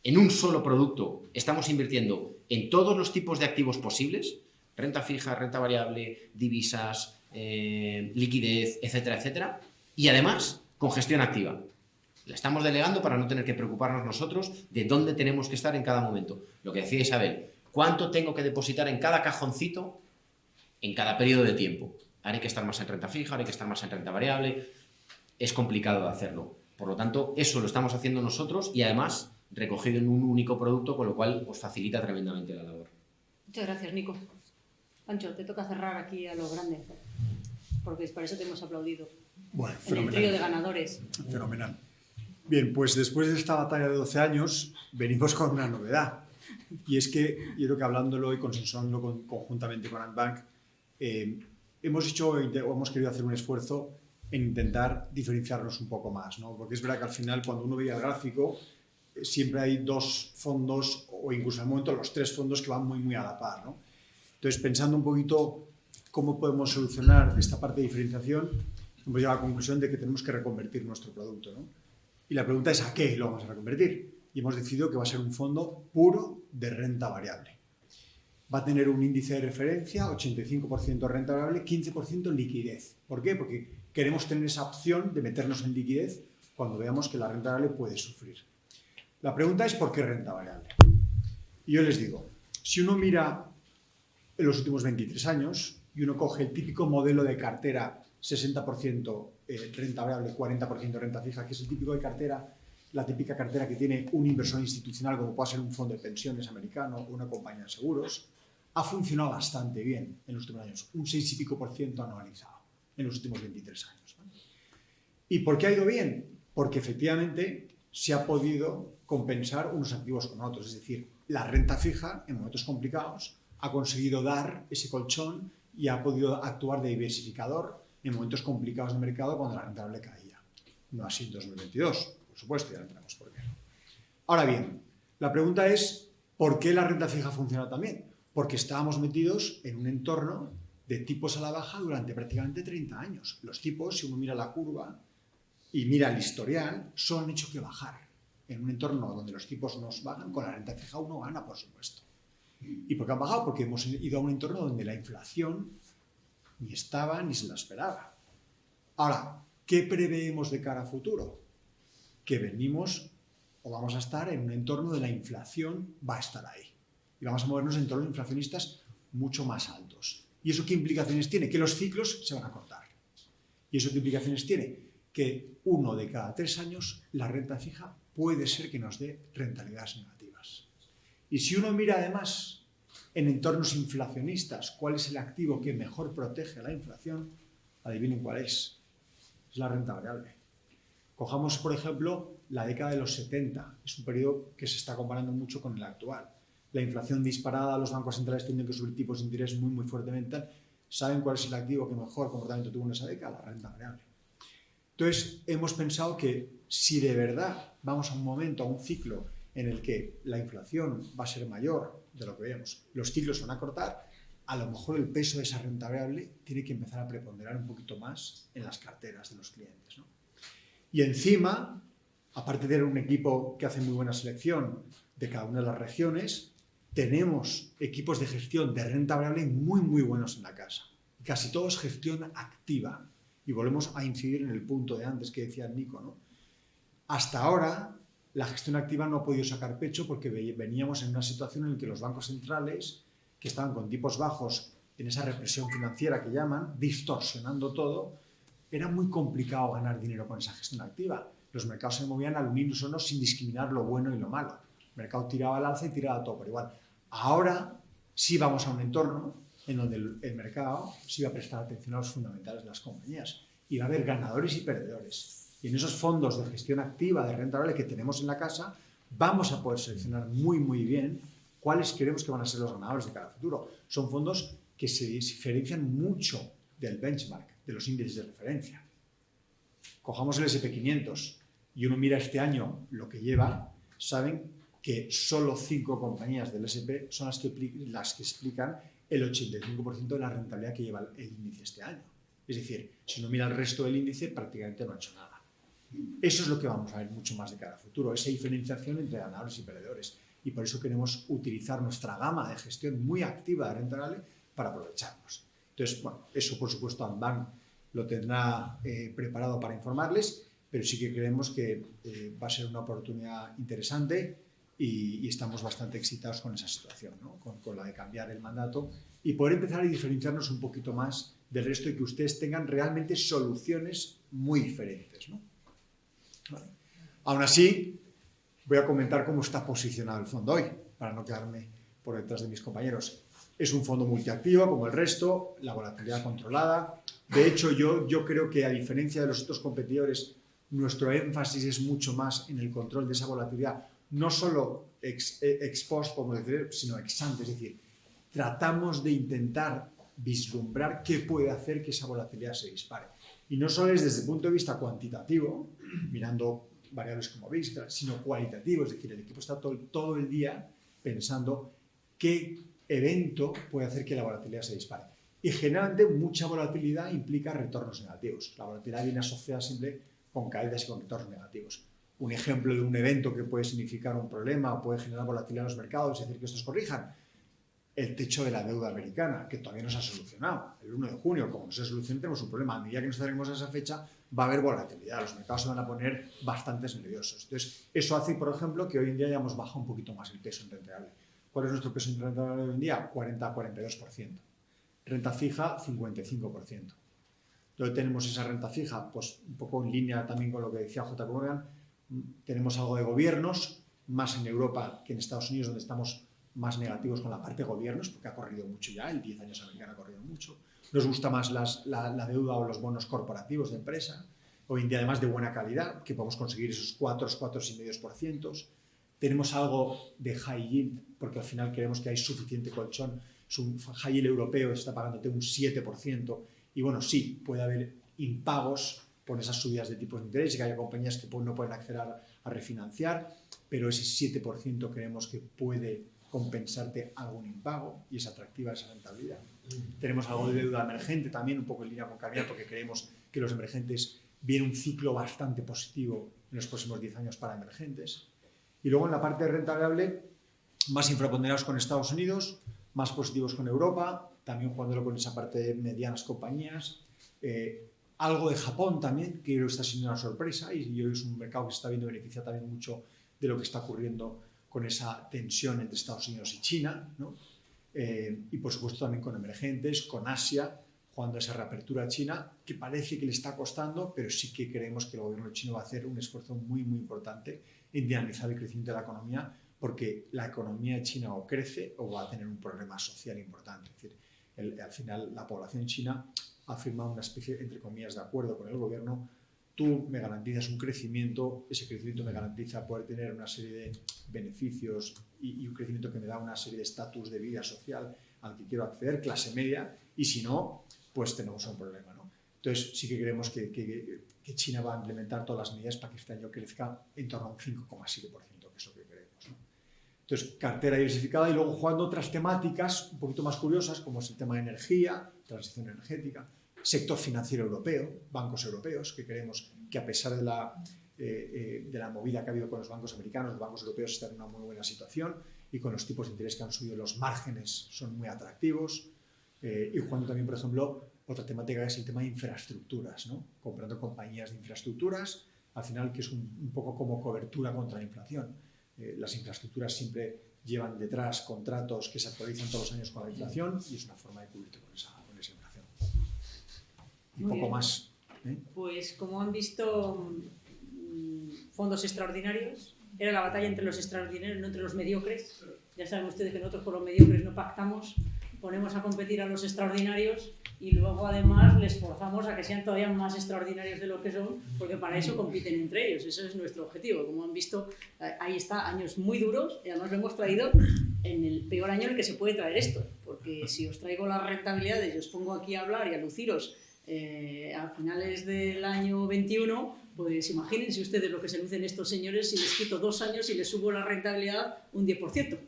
en un solo producto, estamos invirtiendo en todos los tipos de activos posibles, renta fija, renta variable, divisas, liquidez, etcétera, etcétera, y además con gestión activa. La estamos delegando para no tener que preocuparnos nosotros de dónde tenemos que estar en cada momento. Lo que decía Isabel, ¿cuánto tengo que depositar en cada cajoncito en cada periodo de tiempo? Ahora hay que estar más en renta fija, ahora hay que estar más en renta variable. Es complicado de hacerlo. Por lo tanto, eso lo estamos haciendo nosotros y además recogido en un único producto, con lo cual os facilita tremendamente la labor. Muchas gracias, Nico. Pancho, te toca cerrar aquí a lo grande, porque para eso te hemos aplaudido. Bueno, en el trío de ganadores. Fenomenal. Bien, pues después de esta batalla de 12 años, venimos con una novedad. Y es que, yo creo que hablándolo y consensuándolo conjuntamente con Antbank, hemos querido hacer un esfuerzo en intentar diferenciarnos un poco más, ¿no? Porque es verdad que al final, cuando uno veía el gráfico, siempre hay dos fondos, o incluso al momento los tres fondos que van muy, muy a la par, ¿no? Entonces, pensando un poquito cómo podemos solucionar esta parte de diferenciación, hemos llegado a la conclusión de que tenemos que reconvertir nuestro producto, ¿no? Y la pregunta es ¿a qué lo vamos a reconvertir? Y hemos decidido que va a ser un fondo puro de renta variable. Va a tener un índice de referencia, 85% renta variable, 15% liquidez. ¿Por qué? Porque queremos tener esa opción de meternos en liquidez cuando veamos que la renta variable puede sufrir. La pregunta es ¿por qué renta variable? Y yo les digo, si uno mira en los últimos 23 años y uno coge el típico modelo de cartera 60% renta variable, 40% renta fija, que es el típico de cartera, la típica cartera que tiene un inversor institucional como puede ser un fondo de pensiones americano o una compañía de seguros, ha funcionado bastante bien en los últimos años, un 6 y pico % anualizado en los últimos 23 años. ¿Vale? ¿Y por qué ha ido bien? Porque efectivamente se ha podido compensar unos activos con otros, es decir, la renta fija en momentos complicados ha conseguido dar ese colchón y ha podido actuar de diversificador en momentos complicados del mercado cuando la renta variable caía. No así en 2022, por supuesto, ya entramos por qué. Ahora bien, la pregunta es ¿por qué la renta fija funciona tan bien? Porque estábamos metidos en un entorno de tipos a la baja durante prácticamente 30 años. Los tipos, si uno mira la curva y mira el historial, solo han hecho que bajar. En un entorno donde los tipos nos bajan, con la renta fija uno gana, por supuesto. ¿Y por qué han bajado? Porque hemos ido a un entorno donde la inflación ni estaba ni se la esperaba. Ahora, ¿qué preveemos de cara a futuro? Que venimos o vamos a estar en un entorno donde la inflación va a estar ahí. Y vamos a movernos en entornos inflacionistas mucho más altos. ¿Y eso qué implicaciones tiene? Que los ciclos se van a cortar. ¿Y eso qué implicaciones tiene? Que 1 de cada 3 años la renta fija puede ser que nos dé rentabilidades negativas. Y si uno mira además en entornos inflacionistas cuál es el activo que mejor protege la inflación, adivinen cuál es. Es la renta variable. Cojamos, por ejemplo, la década de los 70. Es un periodo que se está comparando mucho con el actual. la inflación disparada, los bancos centrales tienen que subir tipos de interés muy, muy fuertemente. ¿Saben cuál es el activo que mejor comportamiento tuvo en esa década? La renta variable. Entonces, hemos pensado que si de verdad vamos a un momento, a un ciclo en el que la inflación va a ser mayor de lo que veíamos, los ciclos van a cortar, a lo mejor el peso de esa renta variable tiene que empezar a preponderar un poquito más en las carteras de los clientes, ¿no? Y encima, aparte de tener un equipo que hace muy buena selección de cada una de las regiones, tenemos equipos de gestión de renta variable muy, muy buenos en la casa. Casi todos gestión activa. Y volvemos a incidir en el punto de antes que decía Nico, ¿no? Hasta ahora, la gestión activa no ha podido sacar pecho porque veníamos en una situación en la que los bancos centrales, que estaban con tipos bajos en esa represión financiera que llaman, distorsionando todo, era muy complicado ganar dinero con esa gestión activa. Los mercados se movían al unísono sin discriminar lo bueno y lo malo. El mercado tiraba al alza y tiraba todo por igual. Ahora sí vamos a un entorno en donde el mercado sí va a prestar atención a los fundamentales de las compañías y va a haber ganadores y perdedores. Y en esos fondos de gestión activa de renta variable que tenemos en la casa, vamos a poder seleccionar muy, muy bien cuáles creemos que van a ser los ganadores de cada futuro. Son fondos que se diferencian mucho del benchmark, de los índices de referencia. Cojamos el S&P 500 y uno mira este año lo que lleva, saben que solo 5 compañías del S&P son las que explican el 85% de la rentabilidad que lleva el índice este año. Es decir, si uno mira el resto del índice, prácticamente no ha hecho nada. Eso es lo que vamos a ver mucho más de cara al futuro, esa diferenciación entre ganadores y perdedores. Y por eso queremos utilizar nuestra gama de gestión muy activa de renta variable para aprovecharnos. Entonces, bueno, eso por supuesto Andbank lo tendrá preparado para informarles, pero sí que creemos que va a ser una oportunidad interesante y estamos bastante excitados con esa situación, ¿no? Con la de cambiar el mandato y poder empezar a diferenciarnos un poquito más del resto y que ustedes tengan realmente soluciones muy diferentes, ¿no? Bueno, aún así, voy a comentar cómo está posicionado el fondo hoy, para no quedarme por detrás de mis compañeros. Es un fondo multiactivo, como el resto, la volatilidad controlada. De hecho, yo creo que a diferencia de los otros competidores, nuestro énfasis es mucho más en el control de esa volatilidad, no solo ex post, como decir, sino ex ante. Es decir, tratamos de intentar vislumbrar qué puede hacer que esa volatilidad se dispare. Y no solo es desde el punto de vista cuantitativo, mirando variables como VIX, sino cualitativo. Es decir, el equipo está todo el día pensando qué evento puede hacer que la volatilidad se dispare. Y generalmente mucha volatilidad implica retornos negativos. La volatilidad viene asociada siempre con caídas y con retornos negativos. Un ejemplo de un evento que puede significar un problema o puede generar volatilidad en los mercados, es decir, que estos corrijan. El techo de la deuda americana, que todavía no se ha solucionado. El 1 de junio, como no se soluciona, tenemos un problema. A medida que nos acerquemos a esa fecha, va a haber volatilidad. Los mercados se van a poner bastante nerviosos. Entonces, eso hace, por ejemplo, que hoy en día hayamos bajado un poquito más el peso en renta variable. ¿Cuál es nuestro peso en renta variable hoy en día? 40 a 42%. Renta fija, 55%. Entonces, tenemos esa renta fija, pues un poco en línea también con lo que decía J. Morgan. Tenemos algo de gobiernos, más en Europa que en Estados Unidos, donde estamos más negativos con la parte de gobiernos, porque ha corrido mucho ya, el 10 años americano ha corrido mucho. Nos gusta más la deuda o los bonos corporativos de empresa, hoy en día además de buena calidad, que podemos conseguir esos 4,5%. Tenemos algo de high yield, porque al final creemos que hay suficiente colchón. Es un high yield europeo, está pagándote un 7%, y bueno, sí, puede haber impagos por esas subidas de tipos de interés y que haya compañías que no pueden acceder a refinanciar, pero ese 7% creemos que puede compensarte algún impago y es atractiva esa rentabilidad. Tenemos algo de deuda emergente también, un poco en línea con Carmina, porque creemos que los emergentes viene un ciclo bastante positivo en los próximos 10 años para emergentes. Y luego en la parte de renta variable, más infraponderados con Estados Unidos, más positivos con Europa, también jugándolo con esa parte de medianas compañías. Algo de Japón también, que creo que está siendo una sorpresa y hoy es un mercado que se está viendo beneficiado también mucho de lo que está ocurriendo con esa tensión entre Estados Unidos y China, ¿no? Y por supuesto también con emergentes, con Asia, jugando esa reapertura china, que parece que le está costando, pero sí que creemos que el gobierno chino va a hacer un esfuerzo muy, muy importante en dinamizar el crecimiento de la economía, porque la economía china o crece o va a tener un problema social importante. Es decir, al final la población china ha firmado una especie, entre comillas, de acuerdo con el gobierno tú me garantizas un crecimiento, ese crecimiento me garantiza poder tener una serie de beneficios y un crecimiento que me da una serie de estatus de vida social al que quiero acceder, clase media, y si no, pues tenemos un problema, ¿no? Entonces sí que creemos que China va a implementar todas las medidas para que este año crezca en torno a un 5,7%, que es lo que queremos, ¿no? Entonces, cartera diversificada y luego jugando otras temáticas un poquito más curiosas, como es el tema de energía, transición energética, sector financiero europeo, bancos europeos, que creemos que a pesar de la movida que ha habido con los bancos americanos, los bancos europeos están en una muy buena situación y con los tipos de interés que han subido los márgenes son muy atractivos. Y jugando también, por ejemplo, otra temática que es el tema de infraestructuras, ¿no? Comprando compañías de infraestructuras, al final que es un poco como cobertura contra la inflación. Las infraestructuras siempre llevan detrás contratos que se actualizan todos los años con la inflación y es una forma de cubrirte con esa inflación. Y Muy poco bien. más. Pues como han visto, fondos extraordinarios, era la batalla entre los extraordinarios, no entre los mediocres. Ya saben ustedes que nosotros con los mediocres no pactamos, ponemos a competir a los extraordinarios y luego además les forzamos a que sean todavía más extraordinarios de lo que son, porque para eso compiten entre ellos, eso es nuestro objetivo. Como han visto, ahí está, años muy duros, y además lo hemos traído en el peor año en el que se puede traer esto, porque si os traigo las rentabilidades y os pongo aquí a hablar y a luciros a finales del año 21, pues imagínense ustedes lo que se lucen estos señores si les quito 2 años y les subo la rentabilidad un 10%.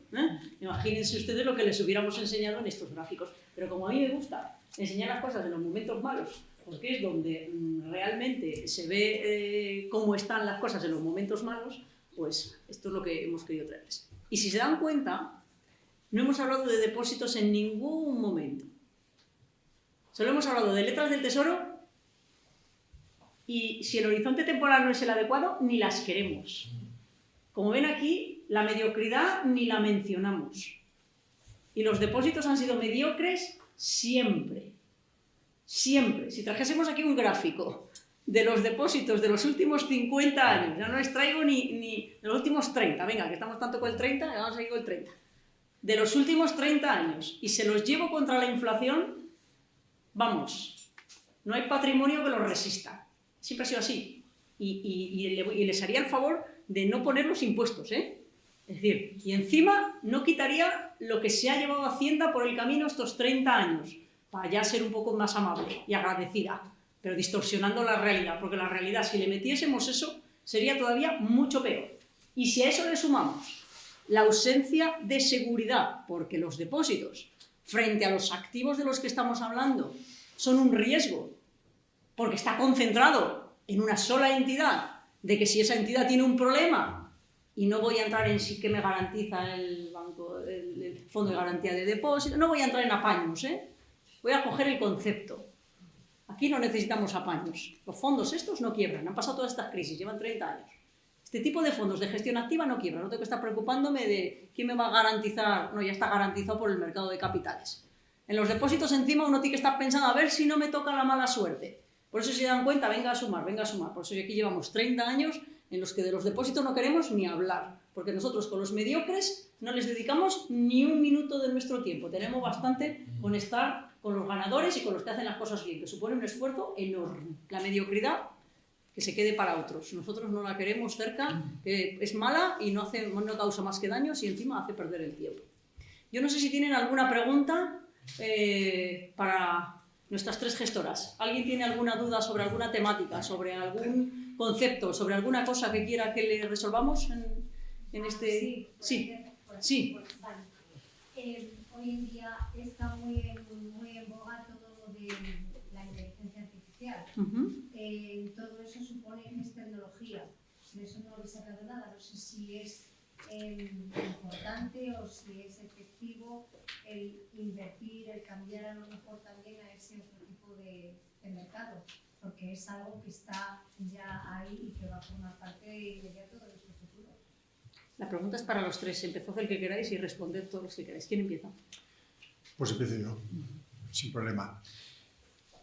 Imagínense ustedes lo que les hubiéramos enseñado en estos gráficos. Pero como a mí me gusta enseñar las cosas en los momentos malos, porque es donde realmente se ve cómo están las cosas en los momentos malos, pues esto es lo que hemos querido traerles. Y si se dan cuenta, no hemos hablado de depósitos en ningún momento. Solo hemos hablado de letras del tesoro y si el horizonte temporal no es el adecuado, ni las queremos. Como ven aquí, la mediocridad ni la mencionamos. Y los depósitos han sido mediocres siempre. Siempre. Si trajésemos aquí un gráfico de los depósitos de los últimos 50 años, ya no les traigo ni de los últimos 30, venga, que estamos tanto con el 30, vamos a ir con el 30. De los últimos 30 años, y se los llevo contra la inflación, vamos, no hay patrimonio que lo resista. Siempre ha sido así. Y les haría el favor de no poner los impuestos, ¿eh? Es decir, y encima no quitaría lo que se ha llevado Hacienda por el camino estos 30 años, para ya ser un poco más amable y agradecida, pero distorsionando la realidad, porque la realidad, si le metiésemos eso, sería todavía mucho peor. Y si a eso le sumamos la ausencia de seguridad, porque los depósitos, frente a los activos de los que estamos hablando, son un riesgo, porque está concentrado en una sola entidad, de que si esa entidad tiene un problema, y no voy a entrar en sí que me garantiza el banco, el fondo de garantía de depósito, no voy a entrar en apaños, ¿eh? Voy a coger el concepto. Aquí no necesitamos apaños. Los fondos estos no quiebran, han pasado todas estas crisis, llevan 30 años. Este tipo de fondos de gestión activa no quiebran, no tengo que estar preocupándome de quién me va a garantizar, no, ya está garantizado por el mercado de capitales. En los depósitos encima uno tiene que estar pensando a ver si no me toca la mala suerte. Por eso si se dan cuenta, venga a sumar, venga a sumar. Por eso aquí llevamos 30 años en los que de los depósitos no queremos ni hablar, porque nosotros con los mediocres no les dedicamos ni un minuto de nuestro tiempo. Tenemos bastante con estar con los ganadores y con los que hacen las cosas bien, que supone un esfuerzo enorme. La mediocridad, que se quede para otros. Nosotros no la queremos cerca, que es mala y no causa más que daños y encima hace perder el tiempo. Yo no sé si tienen alguna pregunta para nuestras 3 gestoras. ¿Alguien tiene alguna duda sobre alguna temática, sobre algún concepto, sobre alguna cosa que quiera que le resolvamos en este...? Sí. Vale. Hoy en día está muy en boga todo lo de la inteligencia artificial. Todo eso supone que es tecnología. De eso no habéis hablado nada. No sé si es importante o si es efectivo el invertir, el cambiar a lo mejor también a ese otro tipo de mercado, porque es algo que está ya ahí y que va a formar parte inmediato de nuestro futuro. La pregunta es para los 3. Empezad el que queráis y responded todos los que queráis. ¿Quién empieza? Pues empiezo yo, sin problema.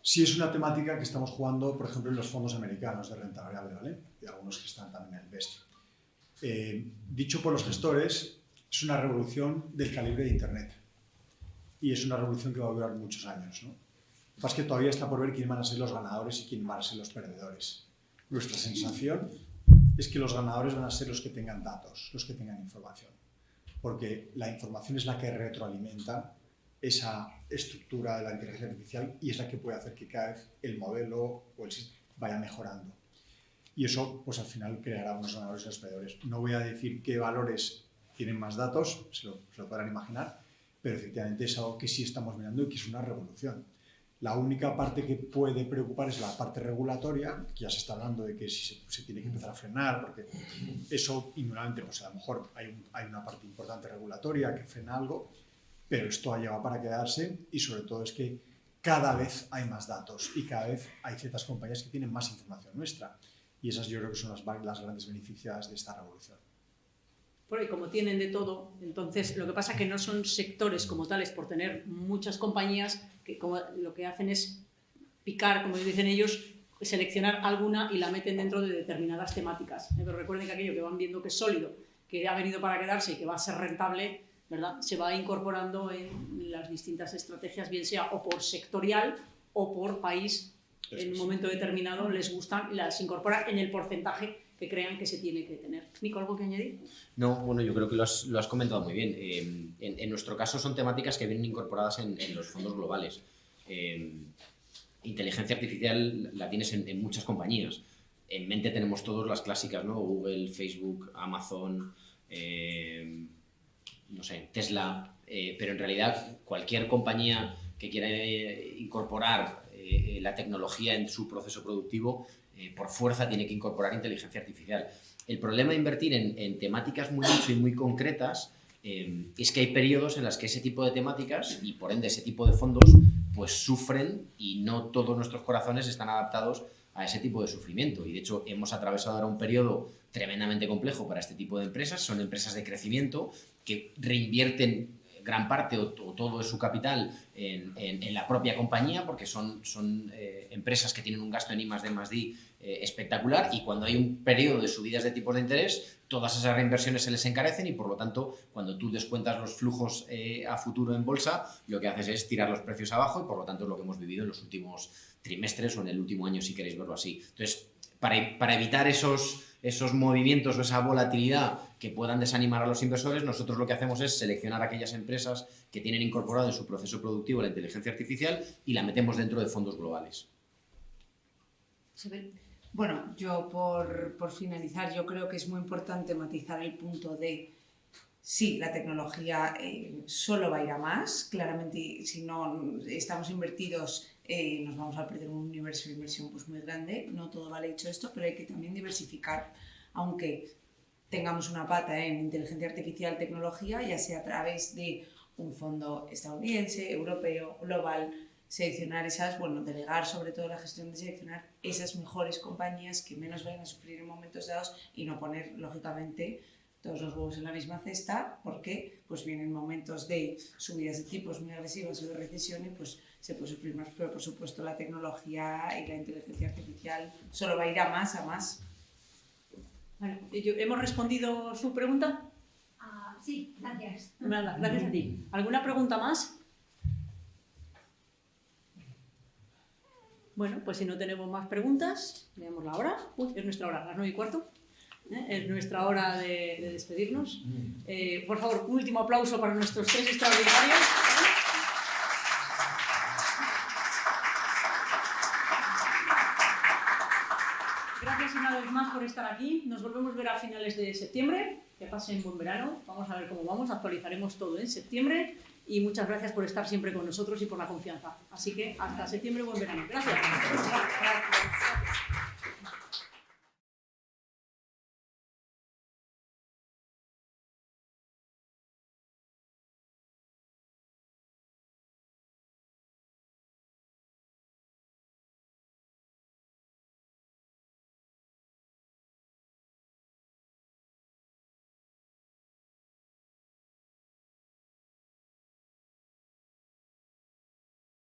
Sí es una temática que estamos jugando, por ejemplo, en los fondos americanos de renta variable, ¿vale? Y algunos que están también en el BEST. Dicho por los gestores, es una revolución del calibre de Internet. Y es una revolución que va a durar muchos años, ¿no? Lo que pasa es que todavía está por ver quién van a ser los ganadores y quién van a ser los perdedores. nuestra sensación es que los ganadores van a ser los que tengan datos, los que tengan información. Porque la información es la que retroalimenta esa estructura de la inteligencia artificial y es la que puede hacer que cada vez el modelo o el sistema vaya mejorando. Y eso, pues al final, creará unos ganadores y unos perdedores. No voy a decir qué valores tienen más datos, se lo podrán imaginar, pero efectivamente es algo que sí estamos mirando y que es una revolución. La única parte que puede preocupar es la parte regulatoria, que ya se está hablando de que se tiene que empezar a frenar, porque eso, indudablemente, pues a lo mejor hay una parte importante regulatoria que frena algo, pero esto ha llegado para quedarse y sobre todo es que cada vez hay más datos y cada vez hay ciertas compañías que tienen más información nuestra. Y esas yo creo que son las grandes beneficiadas de esta revolución. Y como tienen de todo, entonces lo que pasa es que no son sectores como tales por tener muchas compañías que como lo que hacen es picar, como dicen ellos, seleccionar alguna y la meten dentro de determinadas temáticas. Pero recuerden que aquello que van viendo que es sólido, que ha venido para quedarse y que va a ser rentable, ¿verdad?, se va incorporando en las distintas estrategias, bien sea o por sectorial o por país. En un momento determinado les gustan y las incorporan en el porcentaje que crean que se tiene que tener. Nico, ¿algo que añadir? No, bueno, yo creo que lo has comentado muy bien. En nuestro caso son temáticas que vienen incorporadas en los fondos globales. Inteligencia artificial la tienes en muchas compañías. En mente tenemos todos las clásicas, ¿no? Google, Facebook, Amazon, no sé, Tesla, pero en realidad cualquier compañía que quiera incorporar la tecnología en su proceso productivo, por fuerza tiene que incorporar inteligencia artificial. El problema de invertir en temáticas muy nicho y muy concretas es que hay periodos en los que ese tipo de temáticas y por ende ese tipo de fondos pues sufren y no todos nuestros corazones están adaptados a ese tipo de sufrimiento. Y de hecho hemos atravesado ahora un periodo tremendamente complejo para este tipo de empresas. Son empresas de crecimiento que reinvierten gran parte o todo de su capital en la propia compañía porque son empresas que tienen un gasto en I+D+D espectacular y cuando hay un periodo de subidas de tipos de interés, todas esas reinversiones se les encarecen y por lo tanto cuando tú descuentas los flujos a futuro en bolsa, lo que haces es tirar los precios abajo y por lo tanto es lo que hemos vivido en los últimos trimestres o en el último año si queréis verlo así. Entonces, para evitar esos movimientos o esa volatilidad que puedan desanimar a los inversores, nosotros lo que hacemos es seleccionar aquellas empresas que tienen incorporado en su proceso productivo la inteligencia artificial y la metemos dentro de fondos globales. Bueno, yo por finalizar, yo creo que es muy importante matizar el punto de sí, la tecnología solo va a ir a más. Claramente, si no estamos invertidos, nos vamos a perder un universo de inversión pues, muy grande. No todo vale hecho esto, pero hay que también diversificar, aunque tengamos una pata en inteligencia artificial, tecnología, ya sea a través de un fondo estadounidense, europeo, global, seleccionar esas, delegar sobre todo la gestión de seleccionar esas mejores compañías que menos vayan a sufrir en momentos dados y no poner, lógicamente, todos los huevos en la misma cesta, porque pues vienen momentos de subidas de tipos muy agresivas o de recesión y pues se puede sufrir más, pero por supuesto la tecnología y la inteligencia artificial solo va a ir a más, a más. Bueno, ¿hemos respondido su pregunta? Sí, gracias. Nada, gracias a ti. ¿Alguna pregunta más? Bueno, pues si no tenemos más preguntas, veamos la hora. Es nuestra hora, las 9:15. Es nuestra hora de despedirnos. Por favor, un último aplauso para nuestros tres extraordinarios. Gracias una vez más por estar aquí. Nos volvemos a ver a finales de septiembre. Que pasen buen verano. Vamos a ver cómo vamos. Actualizaremos todo en septiembre. Y muchas gracias por estar siempre con nosotros y por la confianza. Así que hasta septiembre, buen verano. Gracias.